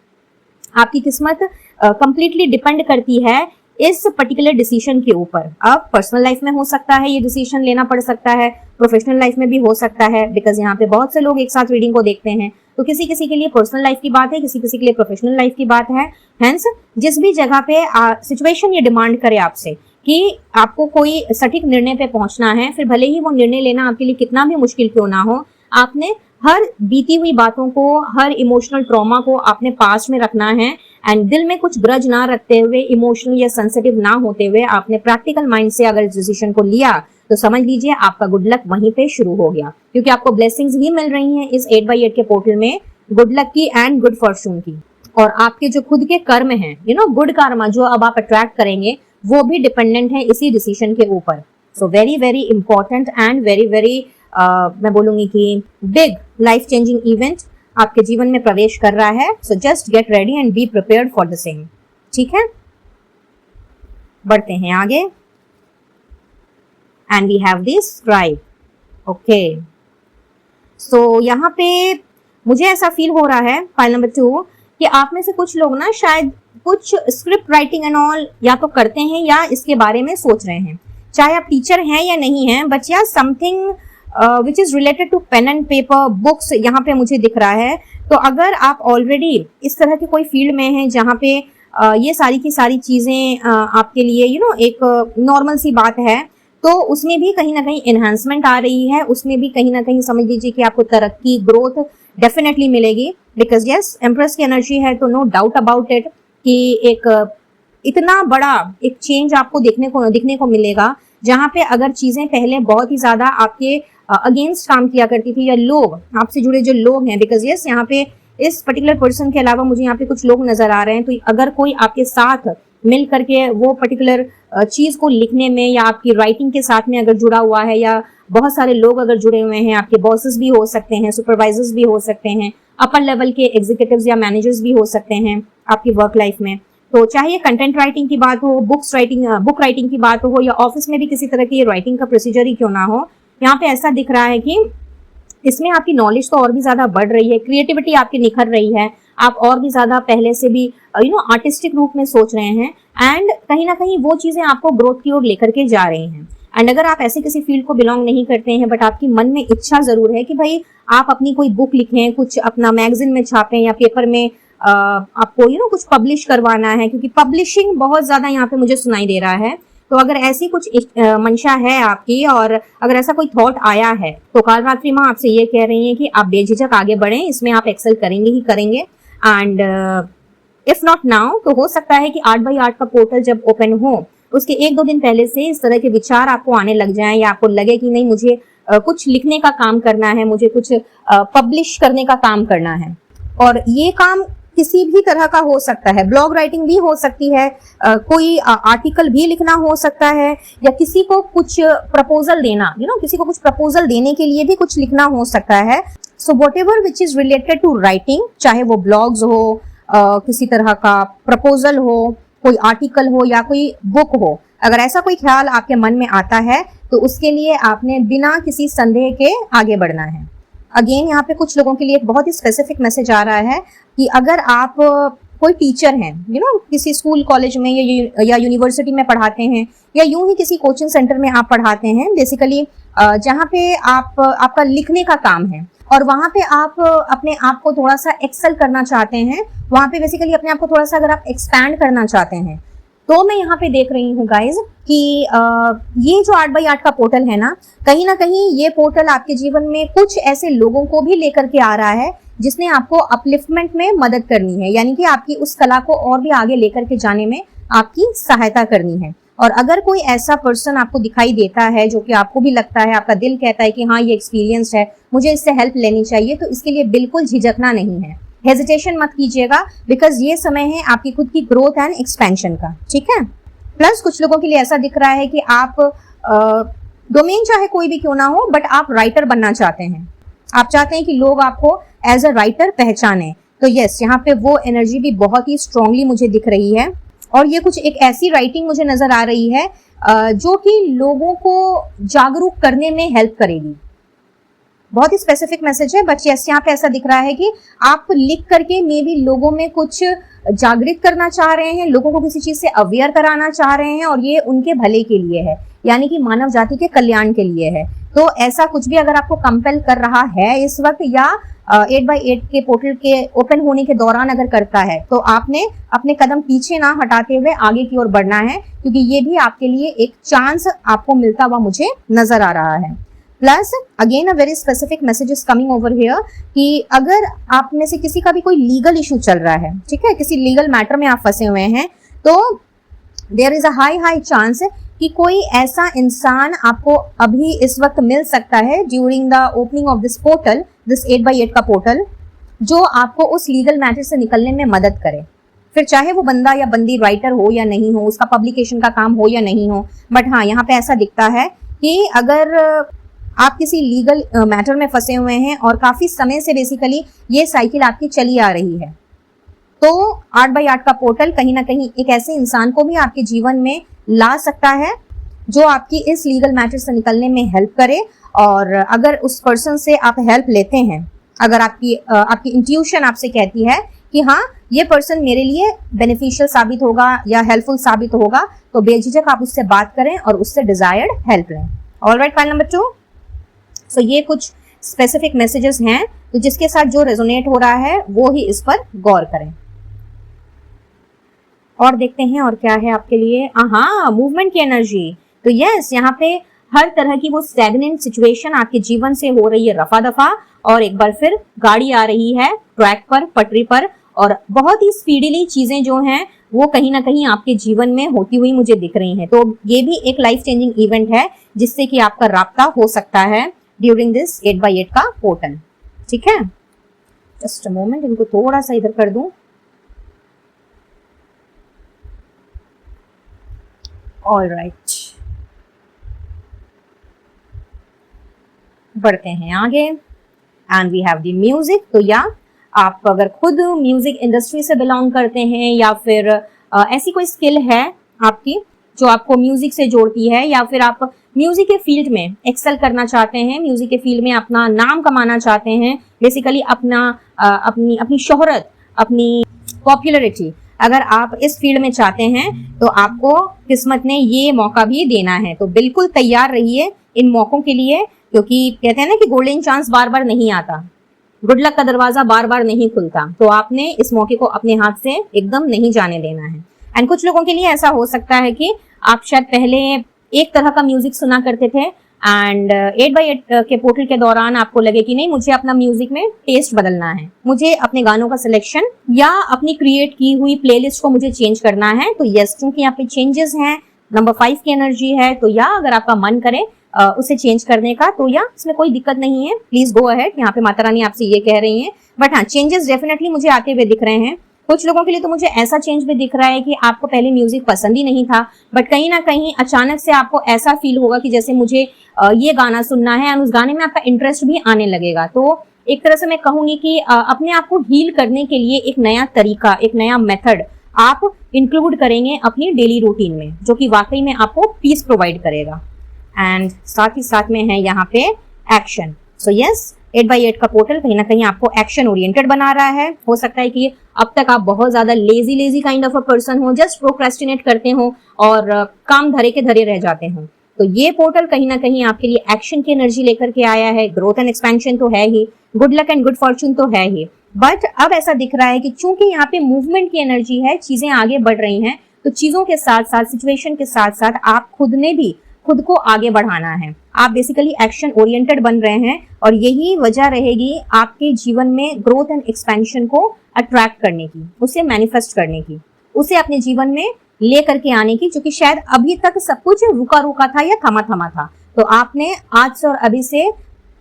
आपकी किस्मत कंप्लीटली डिपेंड करती है इस पर्टिकुलर डिसीजन के ऊपर। अब पर्सनल लाइफ में हो सकता है ये डिसीजन लेना पड़ सकता है, प्रोफेशनल लाइफ में भी हो सकता है, बिकॉज यहाँ पे बहुत से लोग एक साथ रीडिंग को देखते हैं, तो किसी किसी के लिए पर्सनल लाइफ की बात है, किसी किसी के लिए प्रोफेशनल लाइफ की बात है। हेंस जिस भी जगह पे सिचुएशन ये डिमांड करे आपसे कि आपको कोई सटीक निर्णय पे पहुंचना है, फिर भले ही वो निर्णय लेना आपके लिए कितना भी मुश्किल क्यों ना हो, आपने हर बीती हुई बातों को, हर इमोशनल ट्रॉमा को आपने पास में रखना है, एंड दिल में कुछ ग्रज ना रखते हुए, इमोशनल या सेंसिटिव ना होते हुए आपने प्रैक्टिकल माइंड से अगर इस डिसीजन को लिया, तो समझ लीजिए आपका गुड लक वहीं पे शुरू हो गया, क्योंकि आपको ब्लेसिंग्स ही मिल रही हैं इस 8x8 के पोर्टल में, गुड लक की एंड गुड फॉर्चून की। और आपके जो खुद के कर्म हैं, गुड कर्मा जो अब आप अट्रैक्ट करेंगे, वो भी डिपेंडेंट है इसी डिसीजन के ऊपर। So very very important and very very मैं बोलूंगी कि बिग लाइफ चेंजिंग इवेंट आपके जीवन में प्रवेश कर रहा है। So just get ready and be prepared for the same. ठीक है, बढ़ते हैं आगे। And we have the scribe. Okay, so यहाँ पे मुझे ऐसा फील हो रहा है, फाइल नंबर 2, कि आप में से कुछ लोग ना शायद कुछ स्क्रिप्ट राइटिंग एंड ऑल या तो करते हैं या इसके बारे में सोच रहे हैं, चाहे आप टीचर हैं या नहीं हैं, बट या something which is related to pen and paper, books यहाँ पे मुझे दिख रहा है। तो अगर आप ऑलरेडी इस तरह के कोई फील्ड में हैं जहाँ पे ये सारी की सारी चीजें आपके लिए एक नॉर्मल सी बात है, तो उसमें भी कहीं ना कहीं एनहांसमेंट आ रही है, उसमें भी कहीं ना कहीं समझ लीजिए कि आपको तरक्की, ग्रोथ डेफिनेटली मिलेगी। बिकॉज यस, एम्प्रेस की एनर्जी है, तो नो डाउट अबाउट इट कि एक इतना बड़ा एक चेंज आपको दिखने को मिलेगा, जहाँ पे अगर चीजें पहले बहुत ही ज्यादा आपके अगेंस्ट काम किया करती थी, या लोग आपसे जुड़े जो लोग हैं, बिकॉज यस यहाँ पे इस पर्टिकुलर पर्सन के अलावा मुझे यहाँ पे कुछ लोग नजर आ रहे हैं, तो अगर कोई आपके साथ मिल करके वो पर्टिकुलर चीज को लिखने में या आपकी राइटिंग के साथ में अगर जुड़ा हुआ है, या बहुत सारे लोग अगर जुड़े हुए हैं, आपके बॉसेस भी हो सकते हैं, सुपरवाइजर्स भी हो सकते हैं, अपर लेवल के एग्जीक्यूटिव्स या मैनेजर्स भी हो सकते हैं आपकी वर्क लाइफ में। तो चाहे कंटेंट राइटिंग की बात हो, बुक राइटिंग की बात हो, या ऑफिस में भी किसी तरह की राइटिंग का प्रोसीजर ही क्यों ना हो, यहाँ पे ऐसा दिख रहा है कि इसमें आपकी नॉलेज तो और भी ज्यादा बढ़ रही है, क्रिएटिविटी आपकी निखर रही है, आप और भी ज्यादा पहले से भी आर्टिस्टिक रूप में सोच रहे हैं, एंड कहीं ना कहीं वो चीजें आपको ग्रोथ की ओर लेकर के जा रही हैं। एंड अगर आप ऐसे किसी फील्ड को बिलोंग नहीं करते हैं, बट आपकी मन में इच्छा जरूर है कि भाई आप अपनी कोई बुक लिखें, कुछ अपना मैगजीन में छापें या पेपर में आपको कुछ पब्लिश करवाना है, क्योंकि पब्लिशिंग बहुत ज्यादा यहाँ पे मुझे सुनाई दे रहा है। तो अगर ऐसी कुछ मंशा है आपकी और अगर ऐसा कोई थॉट आया है तो कालरात्रि माँ आपसे ये कह रही है कि आप बेझिझक आगे बढ़ें, इसमें आप एक्सेल करेंगे ही करेंगे। एंड इफ नॉट नाउ तो हो सकता है कि 8x8 का पोर्टल जब ओपन हो उसके 1-2 दिन पहले से इस तरह के विचार आपको आने लग जाएं या आपको लगे कि नहीं मुझे कुछ लिखने का काम करना है, मुझे कुछ पब्लिश करने का काम करना है। और ये काम किसी भी तरह का हो सकता है, ब्लॉग राइटिंग भी हो सकती है, कोई आर्टिकल भी लिखना हो सकता है, या किसी को कुछ प्रपोजल देना, किसी को कुछ प्रपोजल देने के लिए भी कुछ लिखना हो सकता है। So whatever which is related to writing, चाहे वो ब्लॉग्स हो, किसी तरह का प्रपोजल हो, कोई आर्टिकल हो या कोई बुक हो, अगर ऐसा कोई ख्याल आपके मन में आता है तो उसके लिए आपने बिना किसी संदेह के आगे बढ़ना है। अगेन यहाँ पे कुछ लोगों के लिए एक बहुत ही स्पेसिफिक मैसेज आ रहा है कि अगर आप कोई टीचर हैं, किसी स्कूल कॉलेज में या यूनिवर्सिटी में पढ़ाते हैं, या यूं ही किसी कोचिंग सेंटर में आप पढ़ाते हैं, बेसिकली जहाँ पे आपका लिखने का काम है और वहां पे आप अपने आप को थोड़ा सा एक्सेल करना चाहते हैं, वहां पे बेसिकली अपने आप को थोड़ा सा अगर आप एक्सपैंड करना चाहते हैं, तो मैं यहाँ पे देख रही हूँ गाइज कि ये जो 8x8 का पोर्टल है ना कहीं ये पोर्टल आपके जीवन में कुछ ऐसे लोगों को भी लेकर के आ रहा है जिसने आपको अपलिफ्टमेंट में मदद करनी है, यानी कि आपकी उस कला को और भी आगे लेकर के जाने में आपकी सहायता करनी है। और अगर कोई ऐसा पर्सन आपको दिखाई देता है जो कि आपको भी लगता है, आपका दिल कहता है कि हाँ ये एक्सपीरियंस है, मुझे इससे हेल्प लेनी चाहिए, तो इसके लिए बिल्कुल झिझकना नहीं है, हेजिटेशन मत कीजिएगा, बिकॉज ये समय है आपकी खुद की ग्रोथ एंड एक्सपेंशन का, ठीक है। प्लस कुछ लोगों के लिए ऐसा दिख रहा है कि आप डोमेन चाहे कोई भी क्यों ना हो, बट आप राइटर बनना चाहते हैं, आप चाहते हैं कि लोग आपको एज अ राइटर पहचाने। तो यस, यहाँ पे वो एनर्जी भी बहुत ही स्ट्रांगली मुझे दिख रही है। और ये कुछ एक ऐसी राइटिंग मुझे नजर आ रही है जो कि लोगों को जागरूक करने में हेल्प करेगी। बहुत ही स्पेसिफिक मैसेज है, बट यस यहाँ पे ऐसा दिख रहा है कि आप लिख करके मे बी लोगों में कुछ जागृत करना चाह रहे हैं, लोगों को किसी चीज से अवेयर कराना चाह रहे हैं, और ये उनके भले के लिए है, यानी कि मानव जाति के कल्याण के लिए है। तो ऐसा कुछ भी अगर आपको कंपेल कर रहा है इस वक्त, या 8x8 के पोर्टल के ओपन होने के दौरान अगर करता है, तो आपने अपने कदम पीछे ना हटाते हुए आगे की ओर बढ़ना है, क्योंकि ये भी आपके लिए एक चांस आपको मिलता हुआ मुझे नजर आ रहा है। Plus again a very specific message is coming over here कि अगर आप में से किसी का भी कोई लीगल इशू चल रहा है, ठीक है, किसी लीगल मैटर में आप फंसे हुए हैं, तो there is a high chance कि कोई ऐसा इंसान आपको अभी इस वक्त मिल सकता है during the opening of this portal, this 8x8 का पोर्टल, जो आपको उस लीगल मैटर से निकलने में मदद करे। फिर चाहे वो बंदा या बंदी राइटर हो या नहीं हो, उसका पब्लिकेशन का काम हो या नहीं हो, बट हाँ यहाँ पे ऐसा दिखता है कि अगर आप किसी लीगल मैटर में फंसे हुए हैं और काफी समय से बेसिकली ये साइकिल आपकी चली आ रही है, तो 8x8 का पोर्टल कहीं ना कहीं एक ऐसे इंसान को भी आपके जीवन में ला सकता है जो आपकी इस लीगल मैटर से निकलने में हेल्प करे। और अगर उस पर्सन से आप हेल्प लेते हैं, अगर आपकी इंट्यूशन आपसे कहती है कि हाँ ये पर्सन मेरे लिए बेनिफिशियल साबित होगा या हेल्पफुल साबित होगा, तो बेझिझक आप उससे बात करें और उससे डिजायर्ड हेल्प लें। Alright, file number 2। सो ये कुछ स्पेसिफिक मैसेजेस हैं, तो जिसके साथ जो रेजोनेट हो रहा है वो ही इस पर गौर करें। और देखते हैं और क्या है आपके लिए। हाँ, मूवमेंट की एनर्जी। तो यस, यहाँ पे हर तरह की वो स्टैग्नेंट सिचुएशन आपके जीवन से हो रही है रफा दफा, और एक बार फिर गाड़ी आ रही है ट्रैक पर, पटरी पर, और बहुत ही स्पीडीली चीजें जो हैं वो कहीं ना कहीं आपके जीवन में होती हुई मुझे दिख रही हैं। तो ये भी एक लाइफ चेंजिंग इवेंट है जिससे कि आपका राब्ता हो सकता है ड्यूरिंग दिस 8x8 का पोर्टल, ठीक है। जस्ट अ मोमेंट, इनको थोड़ा सा इधर कर दूं। ऑल राइट, बढ़ते हैं आगे। And we have the music. तो या आप अगर खुद म्यूजिक इंडस्ट्री से बिलोंग करते हैं, या फिर ऐसी कोई स्किल है आपकी जो आपको म्यूजिक से जोड़ती है, या फिर आप म्यूजिक के फील्ड में एक्सेल करना चाहते हैं, म्यूजिक के फील्ड में अपना नाम कमाना चाहते हैं, बेसिकली अपनी शोहरत, अपनी पॉपुलैरिटी अगर आप इस फील्ड में चाहते हैं, तो आपको किस्मत ने ये मौका भी देना है। तो बिल्कुल तैयार रहिए इन मौकों के लिए, क्योंकि कहते हैं ना कि गोल्डन चांस बार बार नहीं आता, गुड लक का दरवाजा बार बार नहीं खुलता। तो आपने इस मौके को अपने हाथ से एकदम नहीं जाने देना है। एंड कुछ लोगों के लिए ऐसा हो सकता है कि आप शायद पहले एक तरह का म्यूजिक सुना करते थे एंड 8x8 के पोर्टल के दौरान आपको लगे कि नहीं, मुझे अपना म्यूजिक में टेस्ट बदलना है, मुझे अपने गानों का सिलेक्शन या अपनी क्रिएट की हुई प्लेलिस्ट को मुझे चेंज करना है। तो यस, क्योंकि यहाँ पे चेंजेस हैं, नंबर 5 की एनर्जी है, तो या अगर आपका मन करे उसे चेंज करने का तो या इसमें कोई दिक्कत नहीं है, प्लीज गो अहेड। यहाँ पे माता रानी आपसे ये कह रही हैं, बट हाँ, चेंजेस डेफिनेटली मुझे आते हुए दिख रहे हैं। कुछ लोगों के लिए तो मुझे ऐसा चेंज भी दिख रहा है कि आपको पहले म्यूजिक पसंद ही नहीं था, बट कहीं ना कहीं अचानक से आपको ऐसा फील होगा कि जैसे मुझे ये गाना सुनना है और उस गाने में आपका इंटरेस्ट भी आने लगेगा। तो एक तरह से मैं कहूंगी कि अपने आप को हील करने के लिए एक नया तरीका, एक नया मेथड आप इंक्लूड करेंगे अपनी डेली रूटीन में, जो कि वाकई में आपको पीस प्रोवाइड करेगा। एंड साथ ही साथ में है यहाँ पे एक्शन। सो यस, 8x8 का पोर्टल कहीं ना कहीं आपको एक्शन ओरिएंटेड बना रहा है। हो सकता है कि अब तक आप बहुत ज्यादा lazy kind of a person हो, जस्ट प्रोक्रेस्टिनेट करते हो और काम धरे के धरे रह जाते हो। तो ये पोर्टल कहीं ना कहीं आपके लिए एक्शन की एनर्जी लेकर के आया है। ग्रोथ एंड एक्सपेंशन तो है ही, good luck and good fortune तो है ही, बट अब ऐसा दिख रहा है कि चूंकि यहाँ पे मूवमेंट की एनर्जी है, चीजें आगे बढ़ रही हैं, तो चीजों के साथ साथ, सिचुएशन के साथ साथ आप खुद ने भी खुद को आगे बढ़ाना है। आप बेसिकली एक्शन ओरिएंटेड बन रहे हैं और यही वजह रहेगी आपके जीवन में ग्रोथ एंड एक्सपेंशन को अट्रैक्ट करने की, उसे मैनिफेस्ट करने की, उसे अपने जीवन में ले करके आने की, जो कि शायद अभी तक सब कुछ रुका रुका था या थमा थमा था। तो आपने आज से और अभी से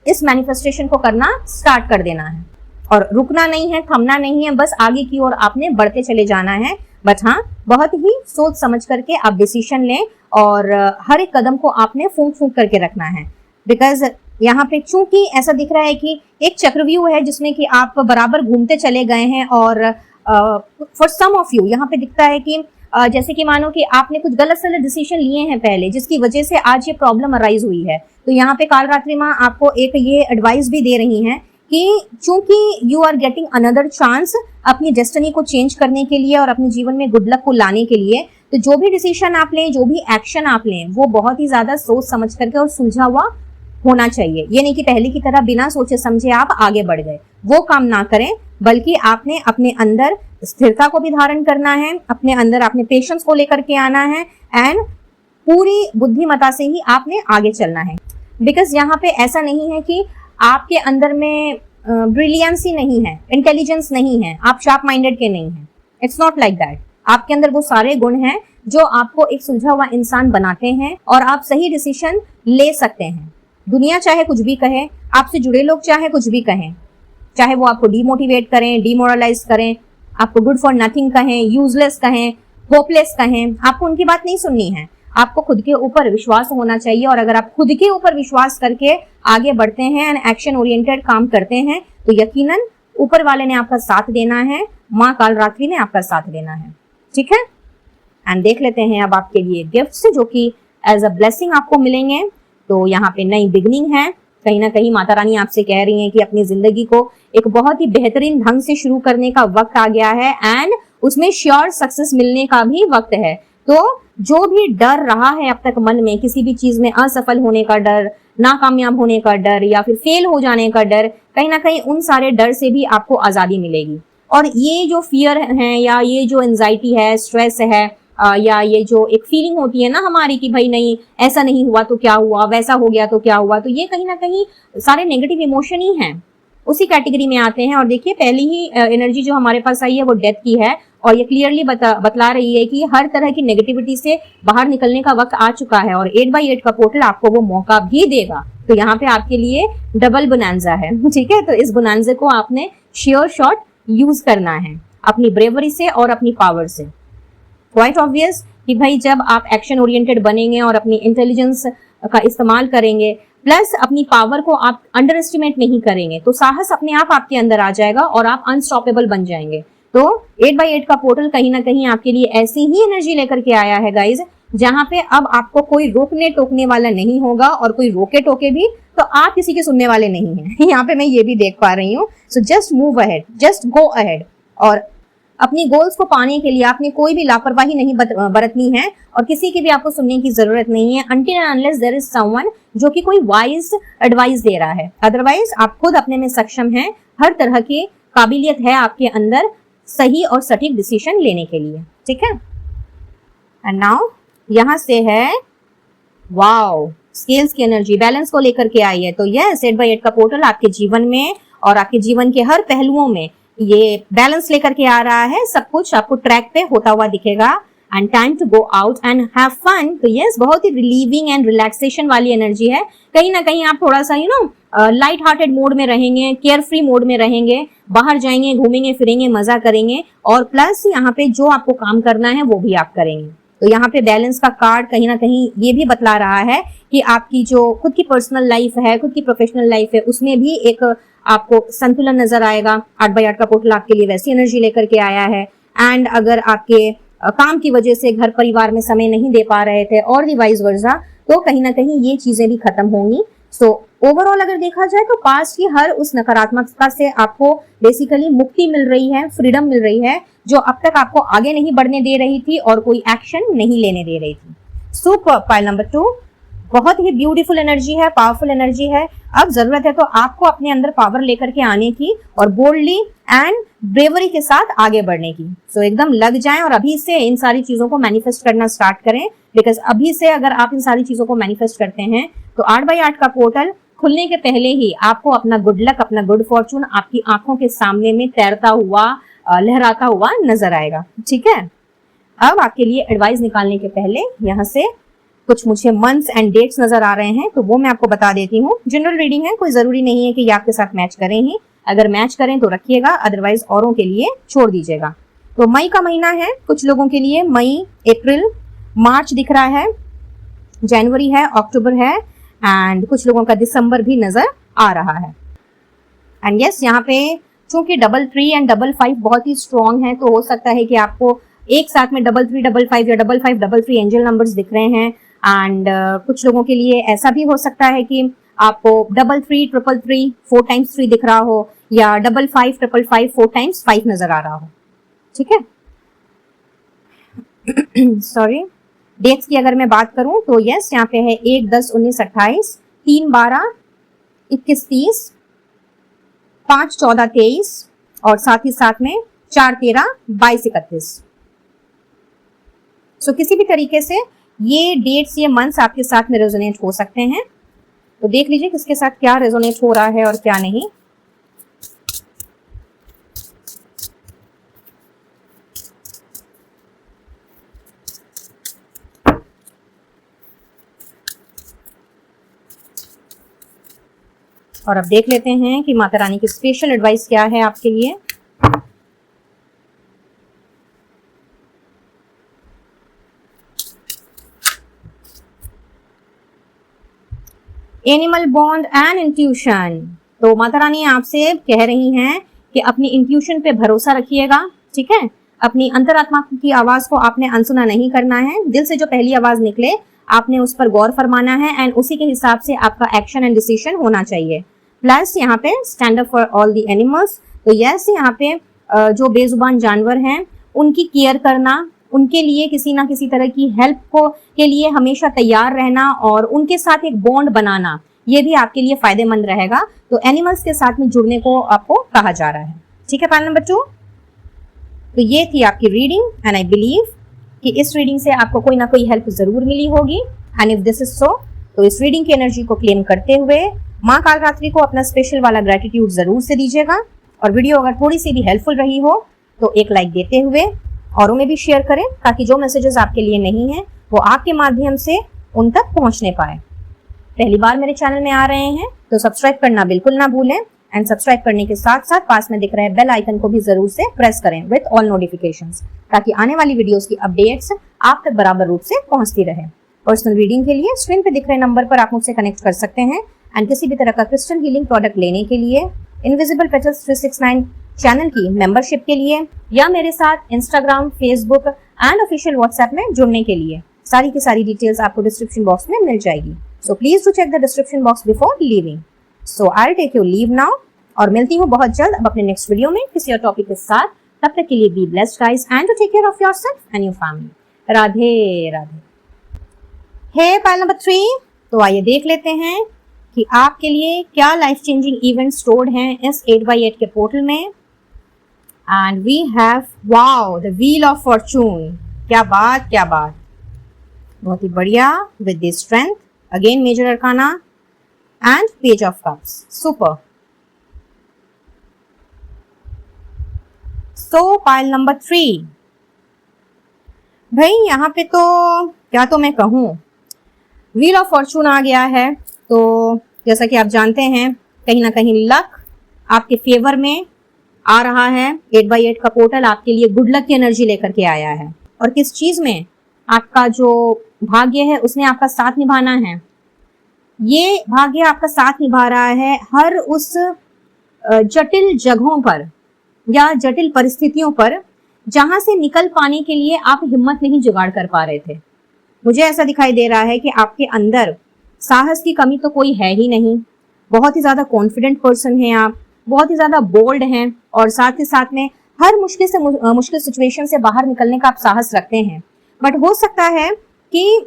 इस मैनिफेस्टेशन को करना स्टार्ट कर देना है और रुकना नहीं है, थमना नहीं है, बस आगे की ओर आपने बढ़ते चले जाना है। बट हाँ, बहुत ही सोच समझ करके आप डिसीजन लें और हर एक कदम को आपने फूंक फूंक करके रखना है। बिकॉज यहाँ पे चूंकि ऐसा दिख रहा है कि एक चक्रव्यूह है जिसमें कि आप बराबर घूमते चले गए हैं और फॉर सम ऑफ यू यहाँ पे दिखता है कि जैसे कि मानो कि आपने कुछ गलत सलत डिसीजन लिए हैं पहले, जिसकी वजह से आज ये प्रॉब्लम अराइज हुई है। तो यहाँ पे काल रात्रि माँ आपको एक ये एडवाइस भी दे रही हैं कि चूंकि you are getting another chance अपनी डेस्टिनी को चेंज करने के लिए और अपने जीवन में गुड लक को लाने के लिए, तो जो भी डिसीजन आप लें, जो भी एक्शन आप लें, वो बहुत ही ज्यादा सोच समझ करके और सुलझा हुआ होना चाहिए। ये नहीं कि पहले की तरह बिना सोचे समझे आप आगे बढ़ गए, वो काम ना करें, बल्कि आपने अपने अंदर स्थिरता को भी धारण करना है, अपने अंदर आपने पेशेंस को लेकर के आना है एंड पूरी बुद्धिमता से ही आपने आगे चलना है। बिकॉज यहाँ पे ऐसा नहीं है कि आपके अंदर में ब्रिलियंसी नहीं है, इंटेलिजेंस नहीं है, आप शार्प माइंडेड के नहीं हैं। It's not like that. आपके अंदर वो सारे गुण हैं जो आपको एक सुलझा हुआ इंसान बनाते हैं और आप सही डिसीजन ले सकते हैं। दुनिया चाहे कुछ भी कहे, आपसे जुड़े लोग चाहे कुछ भी कहें, चाहे वो आपको डिमोटिवेट करें, डिमोरलाइज करें, आपको गुड फॉर नथिंग कहें, यूजलेस कहें, होपलेस कहें, आपको उनकी बात नहीं सुननी है। आपको खुद के ऊपर विश्वास होना चाहिए और अगर आप खुद के ऊपर विश्वास करके आगे बढ़ते हैं एंड एक्शन ओरिएंटेड काम करते हैं, तो यकीनन ऊपर वाले ने आपका साथ देना है, माँ काल रात्रि ने आपका साथ देना है। ठीक है, एंड देख लेते हैं अब आपके लिए गिफ्ट्स जो कि एज अ ब्लेसिंग आपको मिलेंगे। तो यहाँ पे नई बिगनिंग है, कहीं ना कहीं माता रानी आपसे कह रही हैं कि अपनी जिंदगी को एक बहुत ही बेहतरीन ढंग से शुरू करने का वक्त आ गया है एंड उसमें श्योर सक्सेस मिलने का भी वक्त है। तो जो भी डर रहा है अब तक मन में, किसी भी चीज में असफल होने का डर, नाकामयाब होने का डर या फिर फेल हो जाने का डर, कहीं ना कहीं उन सारे डर से भी आपको आजादी मिलेगी। और ये जो फियर है या ये जो एंजाइटी है, स्ट्रेस है, या ये जो एक फीलिंग होती है ना हमारी कि भाई नहीं ऐसा नहीं हुआ तो क्या हुआ, वैसा हो गया तो क्या हुआ, तो ये कहीं ना कहीं सारे नेगेटिव इमोशन ही हैं, उसी कैटेगरी में आते हैं। और देखिए पहली ही एनर्जी जो हमारे पास आई है वो डेथ की है और ये क्लियरली बतला रही है कि हर तरह की नेगेटिविटी से बाहर निकलने का वक्त आ चुका है और 8x8 का पोर्टल आपको वो मौका भी देगा। तो यहाँ पे आपके लिए डबल बोनांजा है। ठीक है, तो इस बोनांजे को आपने श्योर शॉट यूज करना है अपनी ब्रेवरी से और अपनी पावर से। क्वाइट ऑब्वियस कि भाई जब आप एक्शन ओरिएंटेड बनेंगे और अपनी इंटेलिजेंस का इस्तेमाल करेंगे प्लस अपनी पावर को आप अंडर एस्टिमेट नहीं करेंगे, तो साहस अपने आप आपके अंदर आ जाएगा और आप अनस्टॉपेबल बन जाएंगे। तो 8x8 का पोर्टल कहीं ना कहीं आपके लिए ऐसी ही एनर्जी लेकर के आया है गाइज, जहां पे अब आपको कोई रोकने टोकने वाला नहीं होगा और कोई रोके टोके भी तो आप किसी के सुनने वाले नहीं हैं। यहाँ पे मैं ये भी देख पा रही हूँ। So just move ahead, just go ahead. और अपनी गोल्स को पाने के लिए आपने कोई भी लापरवाही नहीं बरतनी है और किसी की भी आपको सुनने की जरूरत नहीं है until and unless there is someone जो कि कोई वाइज एडवाइस दे रहा है। अदरवाइज आप खुद अपने में सक्षम हैं, हर तरह की काबिलियत है आपके अंदर सही और सटीक डिसीजन लेने के लिए। ठीक है, एंड नाउ यहाँ से है वाओ स्केल्स की एनर्जी बैलेंस को लेकर के आई है। तो यस 8x8 का पोर्टल आपके जीवन में और आपके जीवन के हर पहलुओं में ये बैलेंस लेकर के आ रहा है। सब कुछ आपको ट्रैक पे होता हुआ दिखेगा and time to go out and have fun. तो यस बहुत ही रिलीविंग एंड रिलैक्सेशन वाली एनर्जी है। कहीं ना कहीं आप थोड़ा सा लाइट हार्टेड मोड में रहेंगे, केयर फ्री मोड में रहेंगे, बाहर जाएंगे, घूमेंगे फिरेंगे, मजा करेंगे और प्लस यहाँ पे जो आपको काम करना है वो भी आप करेंगे। तो यहाँ पे बैलेंस का कार्ड कहीं ना कहीं ये भी बतला रहा है कि आपकी जो खुद की पर्सनल लाइफ है, खुद की प्रोफेशनल लाइफ है, उसमें भी एक आपको संतुलन नजर आएगा। 8x8 का पोर्टल आपके लिए वैसी एनर्जी लेकर के आया है। एंड अगर आपके काम की वजह से घर परिवार में समय नहीं दे पा रहे थे और भी वाइस वर्सा, तो कहीं ना कहीं ये चीजें भी खत्म होंगी। सो ओवरऑल अगर देखा जाए तो पास्ट की हर उस नकारात्मकता से आपको बेसिकली मुक्ति मिल रही है, फ्रीडम मिल रही है, जो अब तक आपको आगे नहीं बढ़ने दे रही थी और कोई एक्शन नहीं लेने दे रही थी। सुपर पाइल नंबर 2 बहुत ही ब्यूटीफुल एनर्जी है, पावरफुल एनर्जी है। अब जरूरत है तो आपको अपने अंदर पावर लेकर के आने की और बोल्डली एंड ब्रेवरी के साथ आगे बढ़ने की। सो एकदम लग जाएं और अभी से इन सारी चीजों को मैनिफेस्ट करना स्टार्ट करें। बिकॉज अभी से अगर आप इन सारी चीजों को मैनिफेस्ट करते हैं तो 8x8 का पोर्टल खुलने के पहले ही आपको अपना गुड लक, अपना गुड फॉर्चून आपकी आंखों के सामने में तैरता हुआ, लहराता हुआ नजर आएगा। ठीक है, अब आपके लिए एडवाइस निकालने के पहले यहाँ से कुछ मुझे मंथ्स एंड डेट्स नजर आ रहे हैं, तो वो मैं आपको बता देती हूँ। जनरल रीडिंग है, कोई जरूरी नहीं है कि ये आपके साथ मैच करें ही। अगर मैच करें तो रखिएगा, अदरवाइज औरों के लिए छोड़ दीजिएगा। तो मई का महीना है कुछ लोगों के लिए, मई, अप्रैल, मार्च दिख रहा है, जनवरी है, अक्टूबर है एंड कुछ लोगों का दिसंबर भी नजर आ रहा है। एंड यस यहाँ पे चूंकि 33 एंड 55 बहुत ही स्ट्रॉन्ग है, तो हो सकता है कि आपको एक साथ में 33, 55 या 55, 33 एंजल नंबर्स दिख रहे हैं। एंड कुछ लोगों के लिए ऐसा भी हो सकता है कि आपको 33, 333, 4 टाइम्स 3 दिख रहा हो या 55, 555, 4 टाइम्स 5 नजर आ रहा हो। ठीक है, सॉरी, डेट्स की अगर मैं बात करूं तो यस यहाँ पे है 1, 10, 19, 28, 3, 12, 21, 30, 5, 14, 23 और साथ ही साथ में 4, 13, 22, 31। सो किसी भी तरीके से ये डेट्स, ये मंथ्स आपके साथ में रेजोनेट हो सकते हैं। तो देख लीजिए किसके साथ क्या रेजोनेट हो रहा है और क्या नहीं। और अब देख लेते हैं कि माता रानी की स्पेशल एडवाइस क्या है आपके लिए। Animal bond and intuition. तो माता रानी आपसे कह रही हैं कि अपनी इंट्यूशन पे भरोसा रखिएगा। ठीक है, अपनी अंतरात्मा की आवाज को आपने अनसुना नहीं करना है। दिल से जो पहली आवाज निकले आपने उस पर गौर फरमाना है एंड उसी के हिसाब से आपका एक्शन एंड डिसीजन होना चाहिए। प्लस यहाँ पे stand up for all the animals. तो यस यहाँ पे जो बेजुबान जानवर हैं उनकी केयर करना, उनके लिए किसी ना किसी तरह की हेल्प को के लिए हमेशा तैयार रहना और उनके साथ एक बॉन्ड बनाना, ये भी आपके लिए फायदेमंद रहेगा। तो एनिमल्स के साथ में जुड़ने को आपको कहा जा रहा है। ठीक है, पाइल नंबर 2। तो ये थी आपकी रीडिंग एंड आई बिलीव कि इस रीडिंग से आपको कोई ना कोई हेल्प जरूर मिली होगी। And if this is so, तो इस रीडिंग की एनर्जी को क्लेम करते हुए माँ कालरात्रि को अपना स्पेशल वाला ग्रेटिट्यूड जरूर से दीजिएगा। और वीडियो अगर थोड़ी सी भी हेल्पफुल रही हो तो एक लाइक देते हुए औरों में भी शेयर करें, ताकि जो मैसेजेस आपके लिए नहीं है वो आपके माध्यम से उन तक पहुंचने पाए। पहली बार मेरे चैनल में आ रहे हैं तो सब्सक्राइब करना बिल्कुल ना भूलें एंड सब्सक्राइब करने के साथ साथ पास में दिख रहे बेल आइकन को भी जरूर से प्रेस करें विद ऑल नोटिफिकेशंस, ताकि आने वाली वीडियोस की अपडेट्स आप तक बराबर रूप से पहुंचती रहे। पर्सनल रीडिंग के लिए स्क्रीन पे दिख रहे नंबर पर आप मुझसे कनेक्ट कर सकते हैं एंड किसी भी तरह का क्रिस्टल हीलिंग प्रोडक्ट लेने के लिए, इनविजिबल पेटल्स 369 चैनल की मेंबरशिप के लिए या मेरे साथ Instagram, Facebook and official WhatsApp में जुड़ने के लिए सारी की सारी डिटेल्स आपको डिस्क्रिप्शन बॉक्स में मिल जाएगी। So please do check the description box before leaving. So I will take your leave now और मिलती हूँ बहुत जल्द अब अपने नेक्स्ट वीडियो में किसी और टॉपिक के साथ। तब तक के लिए be blessed guys and to take care of yourself and your family. Radhe Radhe. Hey pile number 3। तो आइए देख लेते हैं कि आपके लिए क्या लाइफ चेंजिंग इवेंट स्टोर्ड हैं इस 8x8 के पोर्टल में। And we have wow the wheel of fortune. क्या बात, क्या बात। बहुत ही बढ़िया, with the strength, again major arcana and page of cups, super. So pile number 3, भाई यहाँ पे तो क्या तो मैं कहूँ, व्हील ऑफ फॉर्चून आ गया है। तो जैसा कि आप जानते हैं कहीं ना कहीं लक आपके फेवर में आ रहा है। 8x8 का पोर्टल आपके लिए गुड लक की एनर्जी लेकर के आया है। और किस चीज में? आपका जो भाग्य है उसने आपका साथ निभाना है। ये भाग्य आपका साथ निभा रहा है हर उस जटिल जगहों पर या जटिल परिस्थितियों पर जहां से निकल पाने के लिए आप हिम्मत नहीं जुगाड़ कर पा रहे थे। मुझे ऐसा दिखाई दे रहा है कि आपके अंदर साहस की कमी तो कोई है ही नहीं। बहुत ही ज्यादा कॉन्फिडेंट पर्सन हैं आप, बहुत ही ज्यादा बोल्ड हैं और साथ ही साथ में हर मुश्किल सिचुएशन से बाहर निकलने का आप साहस रखते हैं। बट हो सकता है कि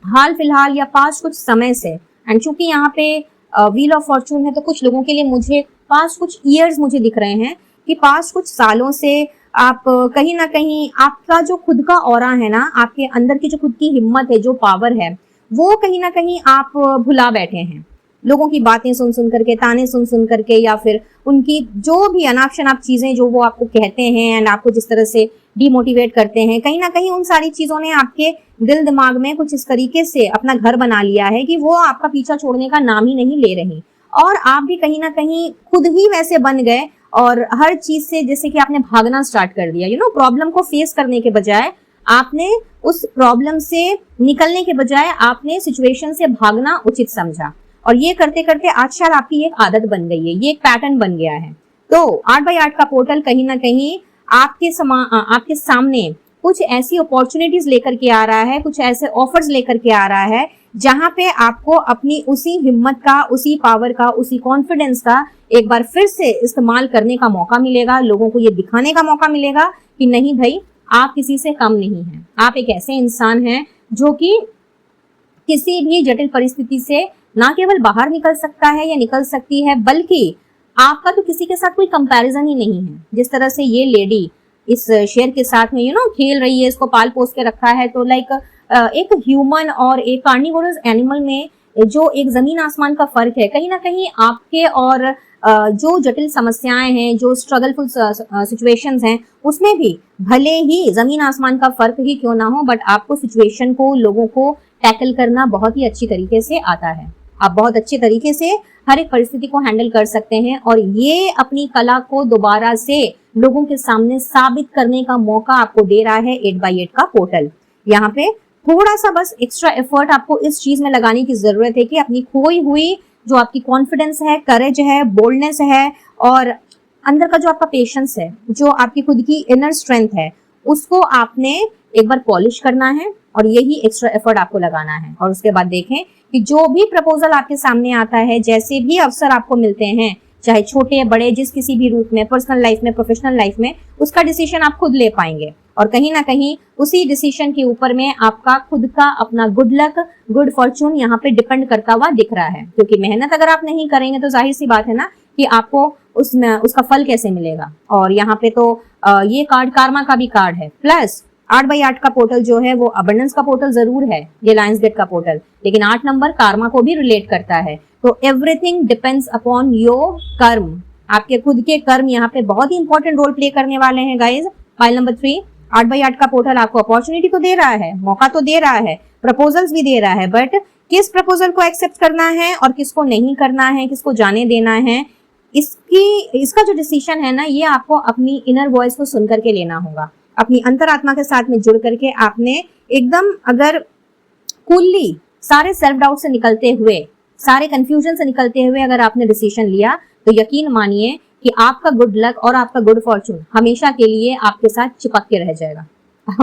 हाल फिलहाल या पास्ट कुछ समय से, एंड चूंकि यहाँ पे व्हील ऑफ फॉर्चून है तो कुछ लोगों के लिए मुझे पास्ट कुछ ईयर्स मुझे दिख रहे हैं कि पास्ट कुछ सालों से आप कहीं ना कहीं आपका जो खुद का ऑरा है ना, आपके अंदर की जो खुद की हिम्मत है, जो पावर है, वो कहीं ना कहीं आप भुला बैठे हैं। लोगों की बातें सुन सुन करके, ताने सुन सुन करके, या फिर उनकी जो भी अनाप शनाप चीजें जो वो आपको कहते हैं एंड आपको जिस तरह से डिमोटिवेट करते हैं, कहीं ना कहीं उन सारी चीजों ने आपके दिल दिमाग में कुछ इस तरीके से अपना घर बना लिया है कि वो आपका पीछा छोड़ने का नाम ही नहीं ले रही। और आप भी कहीं ना कहीं खुद ही वैसे बन गए और हर चीज से जैसे कि आपने भागना स्टार्ट कर दिया। प्रॉब्लम को फेस करने के बजाय आपने उस प्रॉब्लम से निकलने के बजाय आपने सिचुएशन से भागना उचित समझा। और ये करते करते आज शायद आपकी एक आदत बन गई है, ये एक पैटर्न बन गया है। तो 8x8 का पोर्टल कहीं ना कहीं आपके सामने कुछ ऐसी अपॉर्चुनिटीज लेकर के आ रहा है, कुछ ऐसे ऑफर्स लेकर के आ रहा है जहां पे आपको अपनी उसी हिम्मत का, उसी पावर का, उसी कॉन्फिडेंस का एक बार फिर से इस्तेमाल करने का मौका मिलेगा। लोगों को ये दिखाने का मौका मिलेगा कि नहीं भाई, आप किसी से कम नहीं हैं। आप एक ऐसे इंसान हैं जो कि किसी भी जटिल परिस्थिति से ना केवल बाहर निकल सकता है या निकल सकती है, बल्कि आपका तो किसी के साथ कोई कंपैरिजन ही नहीं है। जिस तरह से ये लेडी इस शेर के साथ में खेल रही है, इसको पाल पोस के रखा है, तो लाइक एक ह्यूमन और एक कार्निवोरस एनिमल में जो एक जमीन आसमान का फर्क है, कहीं ना कहीं आपके और जो जटिल समस्याएं हैं, जो स्ट्रगलफुल सिचुएशंस हैं, उसमें भी भले ही जमीन आसमान का फर्क ही क्यों ना हो, बट आपको सिचुएशन को, लोगों को टैकल करना बहुत ही अच्छी तरीके से आता है। आप बहुत अच्छे तरीके से हर एक परिस्थिति को हैंडल कर सकते हैं और ये अपनी कला को दोबारा से लोगों के सामने साबित करने का मौका आपको दे रहा है 8x8 का पोर्टल। यहाँ पे थोड़ा सा बस एक्स्ट्रा एफर्ट आपको इस चीज में लगाने की जरूरत है कि अपनी खोई हुई जो आपकी कॉन्फिडेंस है, करेज है, बोल्डनेस है और अंदर का जो आपका पेशेंस है, जो आपकी खुद की इनर स्ट्रेंथ है, उसको आपने एक बार पॉलिश करना है और यही एक्स्ट्रा एफर्ट आपको लगाना है। और उसके बाद देखें कि जो भी प्रपोजल आपके सामने आता है, जैसे भी अवसर आपको मिलते हैं, चाहे छोटे बड़े, जिस किसी भी रूप में, पर्सनल लाइफ में, प्रोफेशनल लाइफ में, उसका डिसीजन आप खुद ले पाएंगे। और कहीं ना कहीं उसी डिसीजन के ऊपर में आपका खुद का अपना गुड लक, गुड फॉर्चून यहाँ पे डिपेंड करता हुआ दिख रहा है। क्योंकि मेहनत अगर आप नहीं करेंगे तो जाहिर सी बात है ना कि आपको उसमें उसका फल कैसे मिलेगा। और यहाँ पे तो ये कार्ड कार्मा का भी कार्ड है। प्लस 8x8 का पोर्टल जो है वो अबंडेंस का पोर्टल जरूर है, ये लायंस गेट का पोर्टल, लेकिन 8 नंबर कार्मा को भी रिलेट करता है। तो एवरीथिंग डिपेंड्स अपॉन योर कर्म। आपके खुद के कर्म यहाँ पे बहुत ही इंपॉर्टेंट रोल प्ले करने वाले हैं गाइज। फाइल नंबर 3, 8x8 का पोर्टल आपको अपॉर्चुनिटी तो दे रहा है, मौका तो दे रहा है, प्रपोजल्स भी दे रहा है, बट किस प्रपोजल को एक्सेप्ट करना है और किसको नहीं करना है, किसको जाने देना है, इसका जो डिसीजन है ना, ये आपको अपनी इनर वॉइस को सुन करके लेना होगा। अपनी अंतरात्मा के साथ में जुड़ करके आपने एकदम अगर कूलली सारे सेल्फ डाउट से निकलते हुए, सारे कंफ्यूजन से निकलते हुए अगर आपने डिसीजन लिया, तो यकीन मानिए कि आपका गुड लक और आपका गुड फॉर्चून हमेशा के लिए आपके साथ चिपक के रह जाएगा।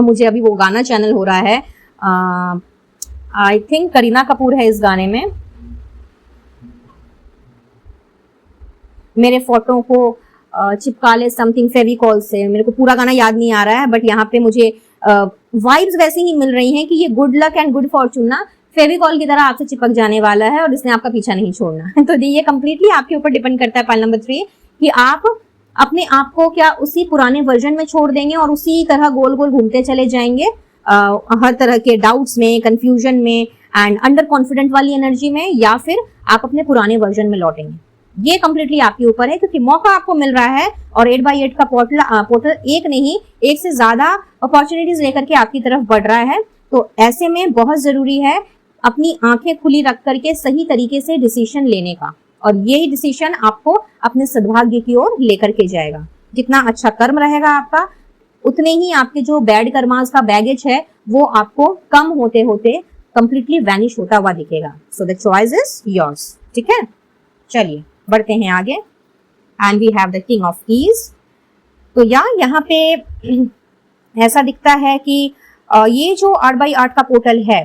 मुझे अभी वो गाना चैनल हो रहा है, आई थिंक करीना कपूर है इस गाने में, मेरे फोटो को चिपका ले समथिंग फेविकॉल से। मेरे को पूरा गाना याद नहीं आ रहा है, बट यहाँ पे मुझे वाइब्स वैसे ही मिल रही हैं कि ये good luck and good Fortune ना फेविकॉल की तरह आपसे चिपक जाने वाला है और इसने आपका पीछा नहीं छोड़ना। तो ये कंप्लीटली आपके ऊपर डिपेंड करता है। फाइल नंबर 3 कि आप अपने आप को क्या उसी पुराने वर्जन में छोड़ देंगे और उसी तरह गोल गोल घूमते चले जाएंगे, हर तरह के डाउट्स में, कंफ्यूजन में एंड अंडर कॉन्फिडेंट वाली एनर्जी में, या फिर आप अपने पुराने वर्जन में लौटेंगे। ये कंप्लीटली आपके ऊपर है, क्योंकि मौका आपको मिल रहा है और 8x8 का पोर्टल एक नहीं, एक से ज्यादा अपॉर्चुनिटीज लेकर के आपकी तरफ बढ़ रहा है। तो ऐसे में बहुत जरूरी है अपनी आंखें खुली रख करके सही तरीके से डिसीजन लेने का, और यही डिसीजन आपको अपने सद्भाग्य की ओर लेकर के जाएगा। जितना अच्छा कर्म रहेगा आपका, उतने ही आपके जो बैड कर्मास का बैगेज है वो आपको कम होते होते कंप्लीटली वैनिश होता हुआ दिखेगा। So the choice is yours. ठीक है, चलिए बढ़ते हैं आगे। And we have the king of keys. तो यहाँ पे ऐसा दिखता है कि ये जो 8x8 का पोर्टल है,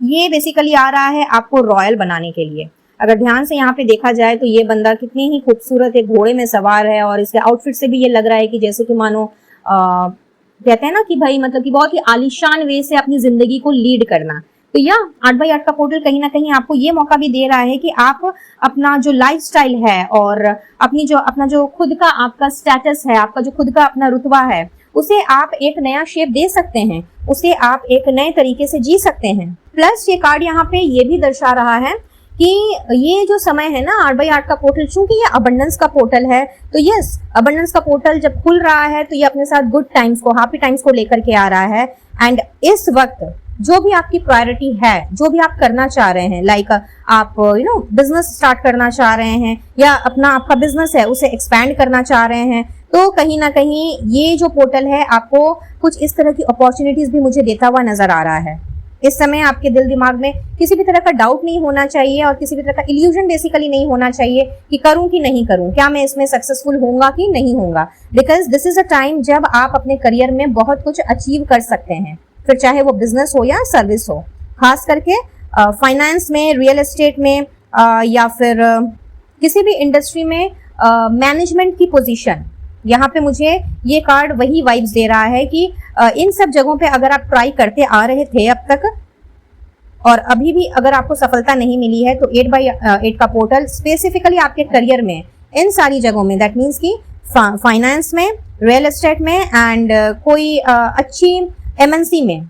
ये बेसिकली आ रहा है आपको रॉयल बनाने के लिए। अगर ध्यान से यहाँ पे देखा जाए तो ये बंदा कितनी ही खूबसूरत एक घोड़े में सवार है, और इसके आउटफिट से भी ये लग रहा है कि जैसे कि मानो कहते हैं ना कि भाई मतलब कि बहुत ही आलीशान वे से अपनी जिंदगी को लीड करना। तो 8x8 का पोर्टल कहीं ना कहीं आपको ये मौका भी दे रहा है कि आप अपना जो लाइफस्टाइल है और अपना जो खुद का आपका स्टेटस है, आपका जो खुद का अपना रुतबा है, उसे आप एक नया शेप दे सकते हैं, उसे आप एक नए तरीके से जी सकते हैं। प्लस ये कार्ड यहाँ पे ये भी दर्शा रहा है कि ये जो समय है ना 8x8 का पोर्टल, चूंकि ये अबंडेंस का पोर्टल है, तो यस, अबंडेंस का पोर्टल जब खुल रहा है तो ये अपने साथ गुड टाइम्स को, हैप्पी टाइम्स को लेकर के आ रहा है। एंड इस वक्त जो भी आपकी प्रायोरिटी है, जो भी आप करना चाह रहे हैं, लाइक आप बिजनेस स्टार्ट करना चाह रहे हैं, या आपका बिजनेस है उसे एक्सपैंड करना चाह रहे हैं, तो कहीं ना कहीं ये जो पोर्टल है आपको कुछ इस तरह की अपॉर्चुनिटीज भी मुझे देता हुआ नजर आ रहा है। इस समय आपके दिल दिमाग में किसी भी तरह का डाउट नहीं होना चाहिए, और किसी भी तरह का इल्यूजन बेसिकली नहीं होना चाहिए कि करूं कि नहीं करूं, क्या मैं इसमें सक्सेसफुल होऊंगा कि नहीं होऊंगा। Because this is a time जब आप अपने करियर में बहुत कुछ अचीव कर सकते हैं, फिर चाहे वो बिजनेस हो या सर्विस हो। खास करके फाइनेंस में, रियल एस्टेट में, या फिर किसी भी इंडस्ट्री में मैनेजमेंट की पोजीशन, यहाँ पे मुझे ये कार्ड वही वाइब्स दे रहा है कि इन सब जगहों पे अगर आप ट्राई करते आ रहे थे अब तक, और अभी भी अगर आपको सफलता नहीं मिली है, तो 8x8 का पोर्टल स्पेसिफिकली आपके करियर में इन सारी जगहों में, दैट मीन्स कि फाइनेंस में, रियल एस्टेट में एंड कोई अच्छी MNC में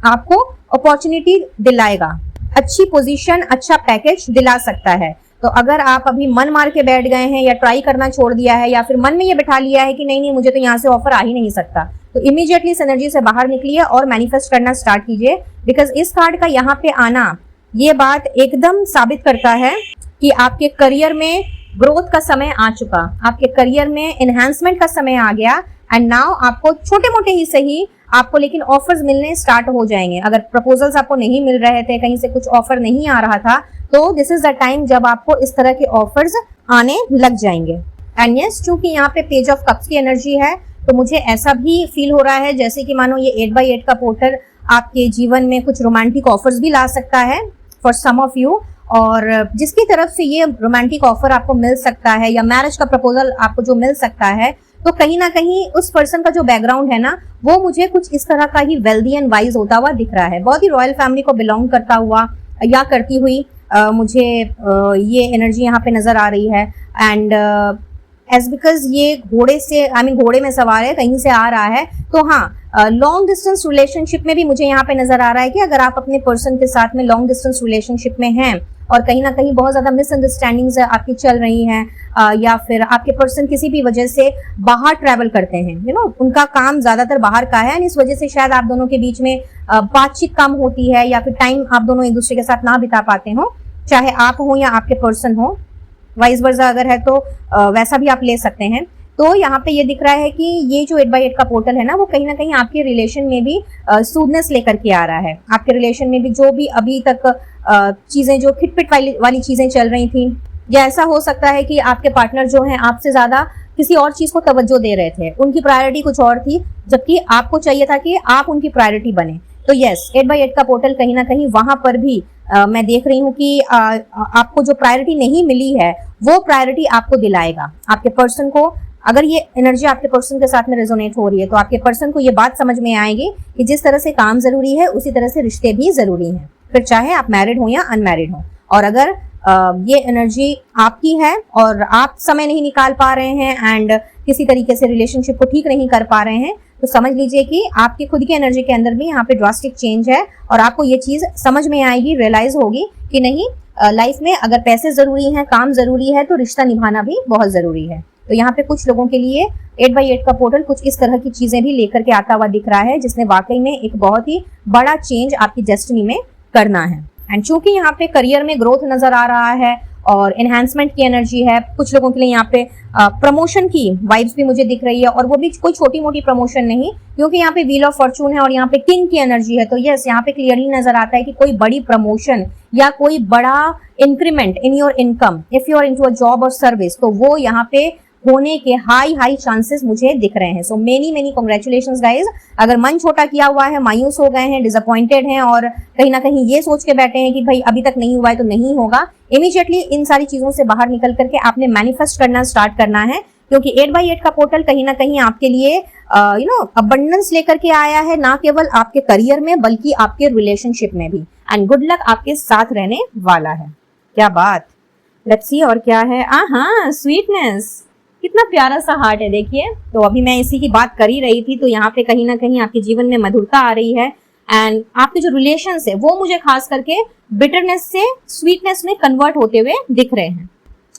आपको अपॉर्चुनिटी दिलाएगा, अच्छी पोजीशन, अच्छा पैकेज दिला सकता है। तो अगर आप अभी मन मार के बैठ गए हैं, या ट्राई करना छोड़ दिया है, या फिर मन में ये बिठा लिया है कि नहीं मुझे तो यहाँ से ऑफर आ ही नहीं सकता, तो इमीडिएटली इस एनर्जी से बाहर निकलिए और मैनिफेस्ट करना स्टार्ट कीजिए। बिकॉज इस कार्ड का यहाँ पे आना ये बात एकदम साबित करता है कि आपके करियर में ग्रोथ का समय आ चुका, आपके करियर में एनहांसमेंट का समय आ गया। एंड नाउ आपको छोटे मोटे ही सही आपको लेकिन ऑफर्स मिलने स्टार्ट हो जाएंगे। अगर प्रपोजल्स आपको नहीं मिल रहे थे, कहीं से कुछ ऑफर नहीं आ रहा था, तो दिस इज द टाइम जब आपको इस तरह के ऑफर्स आने लग जाएंगे। एंड यस, चूंकि यहाँ पे पेज ऑफ कप्स की एनर्जी है, तो मुझे ऐसा भी फील हो रहा है जैसे कि मानो ये 8x8 का पोर्टल आपके जीवन में कुछ रोमांटिक ऑफर्स भी ला सकता है फॉर सम ऑफ यू, और जिसकी तरफ से ये रोमांटिक ऑफर आपको मिल सकता है या मैरिज का प्रपोजल आपको जो मिल सकता है, तो कहीं ना कहीं उस पर्सन का जो बैकग्राउंड है ना, वो मुझे कुछ इस तरह का ही वेल्दी एंड वाइज होता हुआ दिख रहा है। बहुत ही रॉयल फैमिली को बिलोंग करता हुआ या करती हुई मुझे ये एनर्जी यहाँ पे नजर आ रही है। एंड एज बिकॉज ये घोड़े से घोड़े में सवार है, कहीं से आ रहा है, तो हाँ, लॉन्ग डिस्टेंस रिलेशनशिप में भी मुझे यहाँ पे नजर आ रहा है कि अगर आप अपने पर्सन के साथ में लॉन्ग डिस्टेंस रिलेशनशिप में हैं और कहीं ना कहीं बहुत ज्यादा मिसअंडरस्टैंडिंग्स आपकी चल रही हैं, या फिर आपके पर्सन किसी भी वजह से बाहर ट्रैवल करते हैं, उनका काम ज्यादातर बाहर का है, इस वजह से शायद आप दोनों के बीच में बातचीत कम होती है, या फिर टाइम आप दोनों एक दूसरे के साथ ना बिता पाते हो, चाहे आप हो या आपके पर्सन हो, वाइस वर्सा अगर है तो वैसा भी आप ले सकते हैं। तो यहाँ पे ये दिख रहा है कि ये जो 8x8 का पोर्टल है ना, वो कहीं ना कहीं आपके रिलेशन में भी सूदनेस लेकर के आ रहा है। आपके रिलेशन में भी जो भी अभी तक चीजें जो खिटपिट वाली चीजें चल रही थी, या ऐसा हो सकता है कि आपके पार्टनर जो हैं आपसे ज्यादा किसी और चीज को तवज्जो दे रहे थे, उनकी प्रायोरिटी कुछ और थी, जबकि आपको चाहिए था कि आप उनकी प्रायोरिटी बने। तो यस, 8x8 का पोर्टल कहीं ना कहीं वहां पर भी मैं देख रही हूँ कि आपको जो प्रायोरिटी नहीं मिली है वो प्रायोरिटी आपको दिलाएगा। आपके पर्सन को, अगर ये एनर्जी आपके पर्सन के साथ में रेजोनेट हो रही है, तो आपके पर्सन को ये बात समझ में आएगी कि जिस तरह से काम जरूरी है उसी तरह से रिश्ते भी जरूरी हैं, फिर चाहे आप मैरिड हो या अनमैरिड हो। और अगर ये एनर्जी आपकी है और आप समय नहीं निकाल पा रहे हैं एंड किसी तरीके से रिलेशनशिप को ठीक नहीं कर पा रहे हैं, तो समझ लीजिए कि आपकी खुद की एनर्जी के अंदर भी यहाँ पे ड्रास्टिक चेंज है और आपको ये चीज समझ में आएगी, रियलाइज होगी कि नहीं, लाइफ में अगर पैसे जरूरी हैं, काम जरूरी है, तो रिश्ता निभाना भी बहुत जरूरी है। तो यहाँ पे कुछ लोगों के लिए 8x8 का पोर्टल कुछ इस तरह की चीजें भी लेकर के आता हुआ दिख रहा है, जिसने वाकई में एक बहुत ही बड़ा चेंज आपकी डेस्टिनी में करना है। एंड चूंकि यहाँ पे करियर में ग्रोथ नजर आ रहा है और एनहांसमेंट की एनर्जी है, कुछ लोगों के लिए यहाँ पे प्रमोशन की वाइब्स भी मुझे दिख रही है, और वो भी कोई छोटी मोटी प्रमोशन नहीं, क्योंकि यहाँ पे व्हील ऑफ फॉर्चून है और यहाँ पे किंग की एनर्जी है। तो यस, यहाँ पे क्लियरली नजर आता है कि कोई बड़ी प्रमोशन या कोई बड़ा increment in your income, if you are into a job और सर्विस, तो वो यहाँ पे होने के हाई चांसेस मुझे दिख रहे हैं। सो मेनी कांग्रेचुलेशंस गाइज। अगर मन छोटा किया हुआ है, मायूस हो गए हैं, डिसअपॉइंटेड हैं और कहीं ना कहीं ये सोच के बैठे हैं कि भाई अभी तक नहीं हुआ है तो नहीं होगा, इमीडिएटली इन सारी चीजों से बाहर निकल करके आपने मैनिफेस्ट करना स्टार्ट करना है, क्योंकि 8x8 का पोर्टल कहीं ना कहीं आपके लिए अबंडेंस लेकर के आया है, ना केवल आपके करियर में बल्कि आपके रिलेशनशिप में भी। एंड गुड लक आपके साथ रहने वाला है। क्या बात, लेट्स सी और क्या है। हाँ, स्वीटनेस, कितना प्यारा सा हार्ट है, देखिए। तो अभी मैं इसी की बात कर ही रही थी, तो यहाँ पे कहीं ना कहीं आपके जीवन में मधुरता आ रही है एंड आपके जो रिलेशंस है वो मुझे खास करके बिटरनेस से स्वीटनेस में कन्वर्ट होते हुए दिख रहे हैं।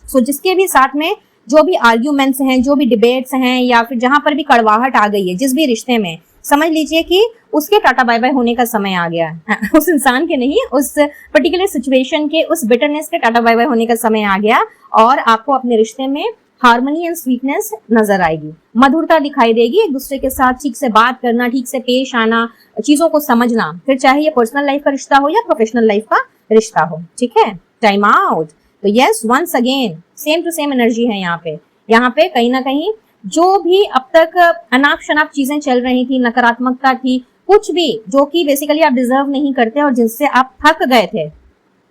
सो जिसके भी साथ में जो भी आर्ग्यूमेंट्स हैं, जो भी डिबेट्स हैं, या फिर जहां पर भी कड़वाहट आ गई है जिस भी रिश्ते में, समझ लीजिए कि उसके टाटा बाय बाय होने का समय आ गया है। उस इंसान के नहीं, उस पर्टिकुलर सिचुएशन के, उस बिटरनेस के टाटा बाय बाय होने का समय आ गया और आपको अपने रिश्ते में हार्मनी एंड स्वीटनेस नजर आएगी, मधुरता दिखाई देगी, एक दूसरे के साथ ठीक से बात करना, ठीक से पेश आना, चीजों को समझना, फिर चाहे ये पर्सनल लाइफ का रिश्ता हो या प्रोफेशनल लाइफ का रिश्ता हो। ठीक है, टाइम आउट। तो yes, once again same to same energy है यहाँ पे। यहाँ पे कहीं ना कहीं जो भी अब तक अनाप शनाप चीजें चल रही थी, नकारात्मकता थी, कुछ भी जो कि बेसिकली आप डिजर्व नहीं करते और जिससे आप थक गए थे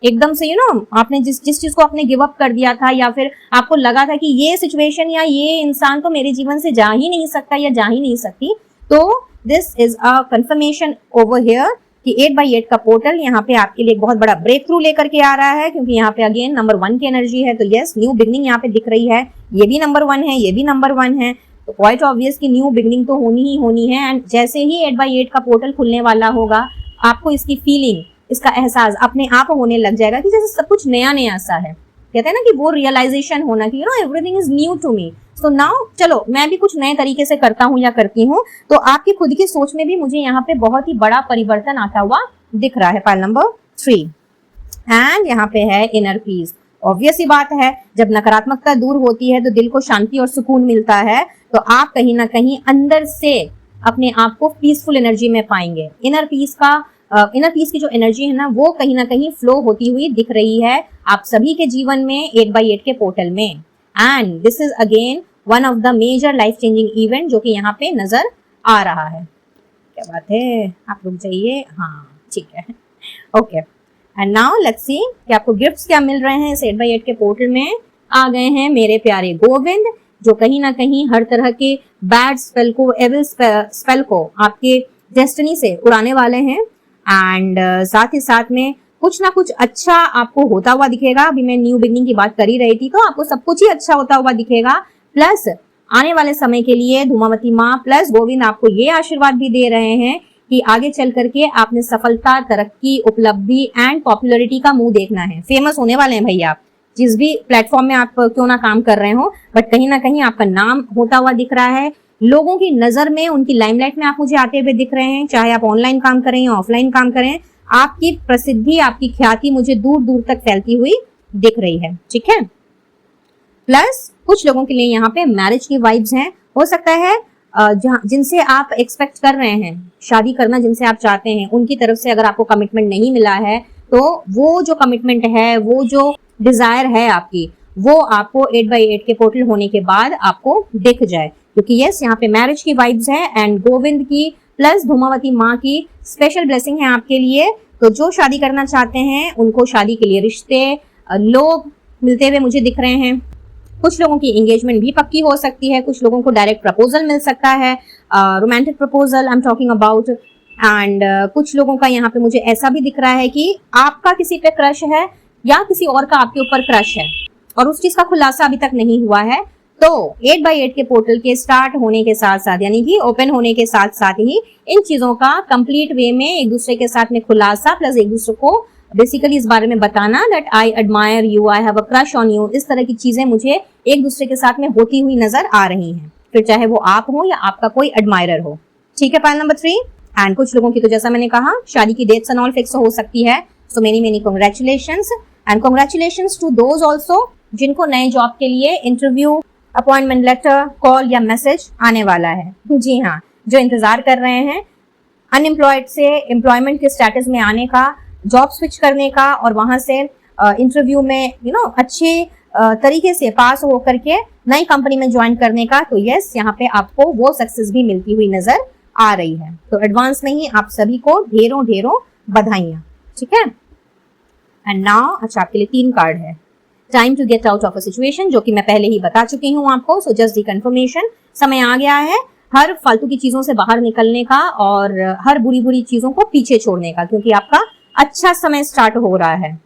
एकदम से, आपने जिस चीज को आपने गिव अप कर दिया था, या फिर आपको लगा था कि ये सिचुएशन या ये इंसान तो मेरे जीवन से जा ही नहीं सकता या जा ही नहीं सकती, तो this is a confirmation over here कि 8x8 का पोर्टल यहाँ पे आपके लिए एक बहुत बड़ा ब्रेक थ्रू लेकर के आ रहा है, क्योंकि यहाँ पे अगेन नंबर 1 की एनर्जी है। तो यस, न्यू बिगनिंग यहाँ पे दिख रही है, ये भी नंबर 1 है, ये भी नंबर 1 है, तो क्वाइट ऑब्वियस कि न्यू बिगनिंग तो होनी ही होनी है। एंड जैसे ही 8x8 का पोर्टल खुलने वाला होगा, आपको इसकी फीलिंग, इसका एहसास अपने आप होने लग जाएगा कि जैसे सब कुछ नया नया सा है। कहते हैं ना कि वो रियलाइजेशन होना कि everything is new to me, so now चलो मैं भी कुछ नए तरीके से करता हूँ या करती हूँ। तो आपकी खुद की सोच में भी मुझे यहाँ पे बहुत ही बड़ा परिवर्तन आता हुआ दिख रहा है। पाइल नंबर 3 एंड यहाँ पे है इनर पीस। ऑब्वियस ही बात है, जब नकारात्मकता दूर होती है तो दिल को शांति और सुकून मिलता है, तो आप कहीं ना कहीं अंदर से अपने आप को पीसफुल एनर्जी में पाएंगे। इनर पीस की जो एनर्जी है ना, वो कहीं ना कहीं फ्लो होती हुई दिख रही है आप सभी के जीवन में 8x8 के पोर्टल में। And this is again one of the major life changing event जो कि यहाँ पे नजर आ रहा है। क्या बात है, आप रुक जाइए। हाँ ठीक है, okay. And now let's see कि आपको गिफ्ट्स क्या मिल रहे हैं इस 8x8 के पोर्टल में। आ गए हैं मेरे प्यारे गोविंद, जो कहीं ना कहीं हर तरह के बैड स्पेल को, एविल स्पेल को आपके डेस्टिनी से उड़ाने वाले हैं। एंड साथ ही साथ में कुछ ना कुछ अच्छा आपको होता हुआ दिखेगा। अभी मैं न्यू बिगनिंग की बात कर ही रही थी, तो आपको सब कुछ ही अच्छा होता हुआ दिखेगा। प्लस आने वाले समय के लिए धूमावती माँ प्लस गोविंद आपको ये आशीर्वाद भी दे रहे हैं कि आगे चल करके आपने सफलता, तरक्की, उपलब्धि एंड पॉपुलैरिटी का मुंह देखना है। फेमस होने वाले हैं भाई आप, जिस भी प्लेटफॉर्म में आप क्यों ना काम कर रहे हो, बट कहीं ना कहीं आपका नाम होता हुआ दिख रहा है। लोगों की नजर में, उनकी लाइमलाइट में आप मुझे आते हुए दिख रहे हैं। चाहे आप ऑनलाइन काम करें या ऑफलाइन काम करें, आपकी प्रसिद्धि, आपकी ख्याति मुझे दूर दूर तक फैलती हुई दिख रही है। ठीक है, प्लस कुछ लोगों के लिए यहाँ पे मैरिज की वाइब्स हैं। हो सकता है जिनसे आप एक्सपेक्ट कर रहे हैं शादी करना, जिनसे आप चाहते हैं, उनकी तरफ से अगर आपको कमिटमेंट नहीं मिला है, तो वो जो कमिटमेंट है, वो जो डिजायर है आपकी, वो आपको 8x8 के पोर्टल होने के बाद आपको दिख जाए। क्योंकि यस, यहाँ पे मैरिज की वाइब्स है एंड गोविंद की प्लस धूमावती माँ की स्पेशल ब्लेसिंग है आपके लिए। तो जो शादी करना चाहते हैं उनको शादी के लिए रिश्ते, लोग मिलते हुए मुझे दिख रहे हैं। कुछ लोगों की एंगेजमेंट भी पक्की हो सकती है, कुछ लोगों को डायरेक्ट प्रपोजल मिल सकता है, romantic proposal I am talking about. And कुछ लोगों का यहाँ पे मुझे ऐसा भी दिख रहा है कि आपका किसी पे क्रश है या किसी और का आपके ऊपर क्रश है और उस चीज का खुलासा अभी तक नहीं हुआ है। तो 8x8 के पोर्टल के स्टार्ट होने के साथ साथ, यानी कि ओपन होने के साथ साथ ही इन चीजों का कंप्लीट वे में एक दूसरे के साथ में खुलासा, प्लस एक दूसरे को बेसिकली इस बारे में बताना that I admire you, I have a crush on you, इस तरह की चीजें मुझे एक दूसरे के साथ में होती हुई नजर आ रही हैं, फिर चाहे वो आप हो या आपका कोई एडमायरर हो। ठीक है, पॉइंट नंबर 3। एंड कुछ लोगों की तो जैसा मैंने कहा शादी की डेट्स एंड ऑल फिक्स हो सकती है, so many congratulations and congratulations to those also जिनको नए जॉब के लिए इंटरव्यू, अपॉइंटमेंट लेटर, कॉल या मैसेज आने वाला है। जी हाँ, जो इंतजार कर रहे हैं अनएम्प्लॉयड से एम्प्लॉयमेंट के स्टेटस में आने का, जॉब स्विच करने का और वहां से इंटरव्यू में अच्छे तरीके से पास हो करके नई कंपनी में ज्वाइन करने का, तो यस यहाँ पे आपको वो सक्सेस भी मिलती हुई नजर आ रही है। तो एडवांस में ही आप सभी को ढेरों बधाइयां। ठीक है, एंड नाउ अच्छा आपके लिए 3 कार्ड है। Time to get out of a situation, जो कि मैं पहले ही बता चुकी हूँ आपको, सो जस्ट दी कंफर्मेशन, समय आ गया है हर फालतू की चीजों से बाहर निकलने का और हर बुरी चीजों को पीछे छोड़ने का, क्योंकि आपका अच्छा समय स्टार्ट हो रहा है।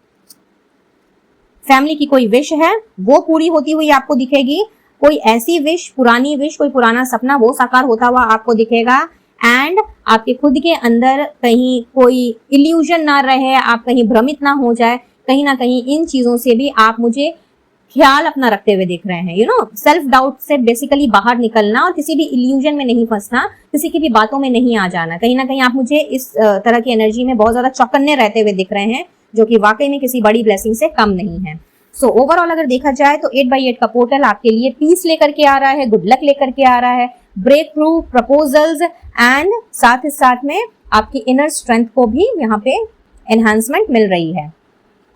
फैमिली की कोई विश है वो पूरी होती हुई आपको दिखेगी, कोई ऐसी विश, पुरानी विश, कोई पुराना सपना वो साकार होता हुआ आपको दिखेगा। एंड आपके खुद के अंदर कहीं कोई इल्यूजन ना रहे, आप कहीं भ्रमित ना हो जाए, कहीं ना कहीं इन चीजों से भी आप मुझे ख्याल अपना रखते हुए दिख रहे हैं। सेल्फ डाउट से बेसिकली बाहर निकलना और किसी भी इल्यूजन में नहीं फंसना, किसी की भी बातों में नहीं आ जाना। कहीं ना कहीं आप मुझे इस तरह की एनर्जी में बहुत ज्यादा चौकन्ने रहते हुए दिख रहे हैं, जो कि वाकई में किसी बड़ी ब्लेसिंग से कम नहीं है। सो ओवरऑल अगर देखा जाए तो 8x8 का पोर्टल आपके लिए पीस लेकर के आ रहा है, गुड लक लेकर के आ रहा है, ब्रेक थ्रू, प्रपोजल्स एंड साथ ही साथ में आपकी इनर स्ट्रेंथ को भी यहाँ पे एनहांसमेंट मिल रही है।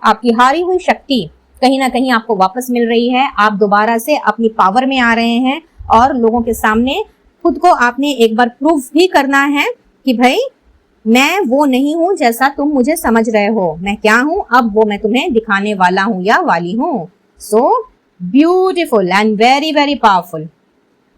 आपकी हारी हुई शक्ति कहीं ना कहीं आपको वापस मिल रही है, आप दोबारा से अपनी पावर में आ रहे हैं और लोगों के सामने खुद को आपने एक बार प्रूफ भी करना है कि भाई मैं वो नहीं हूं जैसा तुम मुझे समझ रहे हो, मैं क्या हूं अब वो मैं तुम्हें दिखाने वाला हूं या वाली हूं। So beautiful and very powerful.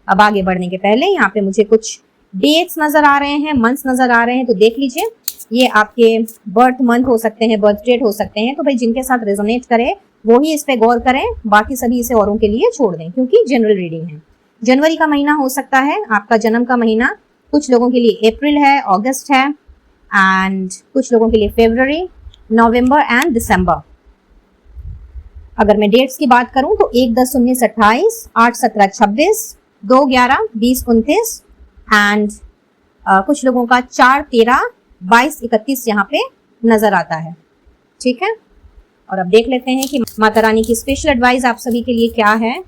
अब आगे बढ़ने के पहले यहाँ पे मुझे कुछ डेट्स नजर आ रहे हैं, मंथ्स नजर आ रहे हैं, तो देख लीजिए। ये आपके बर्थ मंथ हो सकते हैं, बर्थ डेट हो सकते हैं, तो भाई जिनके साथ रेजोनेट करे वो ही इस पे गौर करें, बाकी सभी इसे औरों के लिए छोड़ दें, क्योंकि जनरल रीडिंग है। जनवरी का महीना हो सकता है आपका जन्म का महीना, कुछ लोगों के लिए अप्रैल है, अगस्त है, एंड कुछ लोगों के लिए फरवरी, नवंबर एंड दिसंबर। अगर मैं डेट्स की बात करूं तो 1-10-19-28, 8-17-26, 2-11-20-29 एंड कुछ लोगों का 4-13-22-31 यहाँ पे नजर आता है। ठीक है, और अब देख लेते हैं कि माता रानी की स्पेशल एडवाइस आप सभी के लिए क्या है।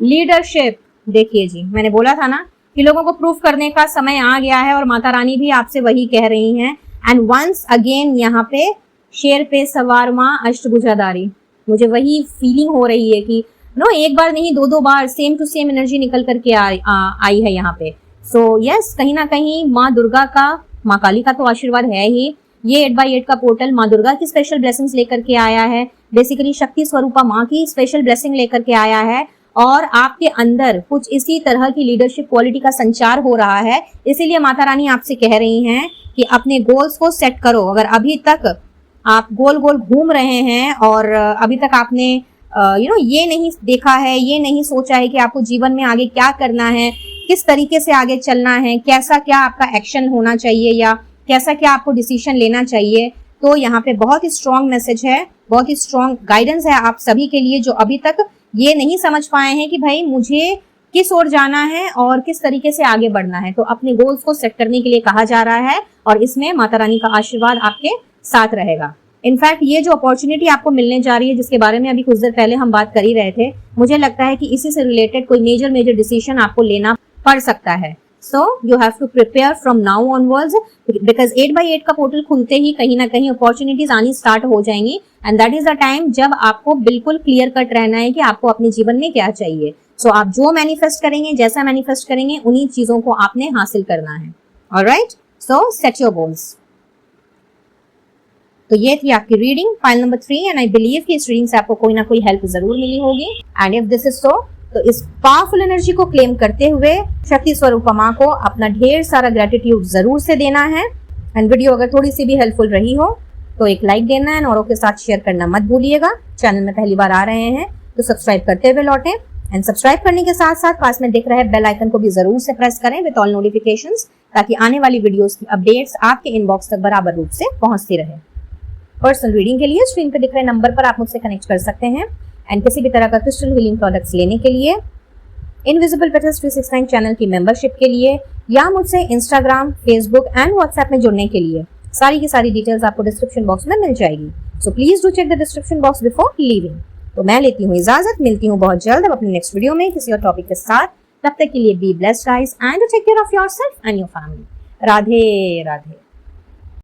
लीडरशिप, देखिए जी, मैंने बोला था ना कि लोगों को प्रूफ करने का समय आ गया है और माता रानी भी आपसे वही कह रही हैं। एंड वंस अगेन यहाँ पे शेर पे सवार माँ अष्टभुजाधारी, मुझे वही फीलिंग हो रही है कि एक बार नहीं 2-2 बार सेम टू सेम एनर्जी निकल करके आई है यहाँ पे। सो यस, कहीं ना कहीं माँ दुर्गा का, माँ काली का तो आशीर्वाद है ही। ये 8x8 का पोर्टल माँ दुर्गा की स्पेशल ब्लेसिंग्स लेकर के आया है, बेसिकली शक्ति स्वरूपा माँ की स्पेशल ब्लेसिंग लेकर के आया है, और आपके अंदर कुछ इसी तरह की लीडरशिप क्वालिटी का संचार हो रहा है। इसीलिए माता रानी आपसे कह रही हैं कि अपने गोल्स को सेट करो। अगर अभी तक आप गोल गोल घूम रहे हैं और अभी तक आपने ये नहीं देखा है, ये नहीं सोचा है कि आपको जीवन में आगे क्या करना है, किस तरीके से आगे चलना है, कैसा क्या आपका एक्शन होना चाहिए या कैसा क्या आपको डिसीजन लेना चाहिए, तो यहाँ पे बहुत ही स्ट्रॉन्ग मैसेज है, बहुत ही स्ट्रॉन्ग गाइडेंस है आप सभी के लिए जो अभी तक ये नहीं समझ पाए हैं कि भाई मुझे किस ओर जाना है और किस तरीके से आगे बढ़ना है। तो अपने गोल्स को सेट करने के लिए कहा जा रहा है और इसमें माता रानी का आशीर्वाद आपके साथ रहेगा। इनफैक्ट ये जो अपॉर्चुनिटी आपको मिलने जा रही है, जिसके बारे में अभी कुछ देर पहले हम बात कर ही रहे थे, मुझे लगता है कि इसी से रिलेटेड कोई मेजर डिसीजन आपको लेना पड़ सकता है। So you have to prepare from now onwards, because 8x8 का पोर्टल खुलते ही कहीं ना कहीं अपॉर्चुनिटीज आनी स्टार्ट हो जाएंगी, and that is the time जब आपको बिल्कुल क्लियर कट रहना है कि आपको अपने जीवन में क्या चाहिए। सो आप जो मैनिफेस्ट करेंगे, जैसा मैनिफेस्ट करेंगे, उन्हीं चीजों को आपने हासिल करना है। Alright, so set your goals. तो ये थी आपकी reading, file number 3, and I believe कि इस रीडिंग से आपको कोई ना कोई हेल्प जरूर मिली होगी। And if this is so, तो इस पावरफुल एनर्जी को क्लेम करते हुए शक्ति स्वरूपा माँ को अपना ढेर सारा ग्रेटिट्यूड जरूर से देना है। एंड वीडियो अगर थोड़ी सी भी हेल्पफुल रही हो तो एक लाइक देना है, औरों के साथ शेयर करना मत भूलिएगा। चैनल में पहली बार आ रहे हैं तो सब्सक्राइब करते हुए लौटें, एंड सब्सक्राइब करने के साथ साथ पास में दिख रहे बेल आइकन को भी जरूर से प्रेस करें विद ऑल नोटिफिकेशंस, ताकि आने वाली वीडियोस की अपडेट्स आपके इनबॉक्स तक बराबर रूप से पहुंचती रहे। पर्सनल रीडिंग के लिए स्क्रीन पर दिख रहे नंबर पर आप मुझसे कनेक्ट कर सकते हैं, एंड किसी भी तरह का क्रिस्टल हीलिंग प्रोडक्ट्स लेने के लिए, इनविजिबल पेटल्स 369 चैनल की मेंबरशिप के लिए, या मुझसे इंस्टाग्राम, फेसबुक एंड व्हाट्सएप में जुड़ने के लिए सारी की सारी डिटेल्स आपको डिस्क्रिप्शन बॉक्स में मिल जाएगी। So please do check the description box before leaving. तो मैं लेती हूँ इजाजत, मिलती हूँ बहुत जल्द अब अपने नेक्स्ट वीडियो में किसी और टॉपिक के साथ। तब तक के लिए be blessed guys and take care of yourself and your family. Radhe Radhe.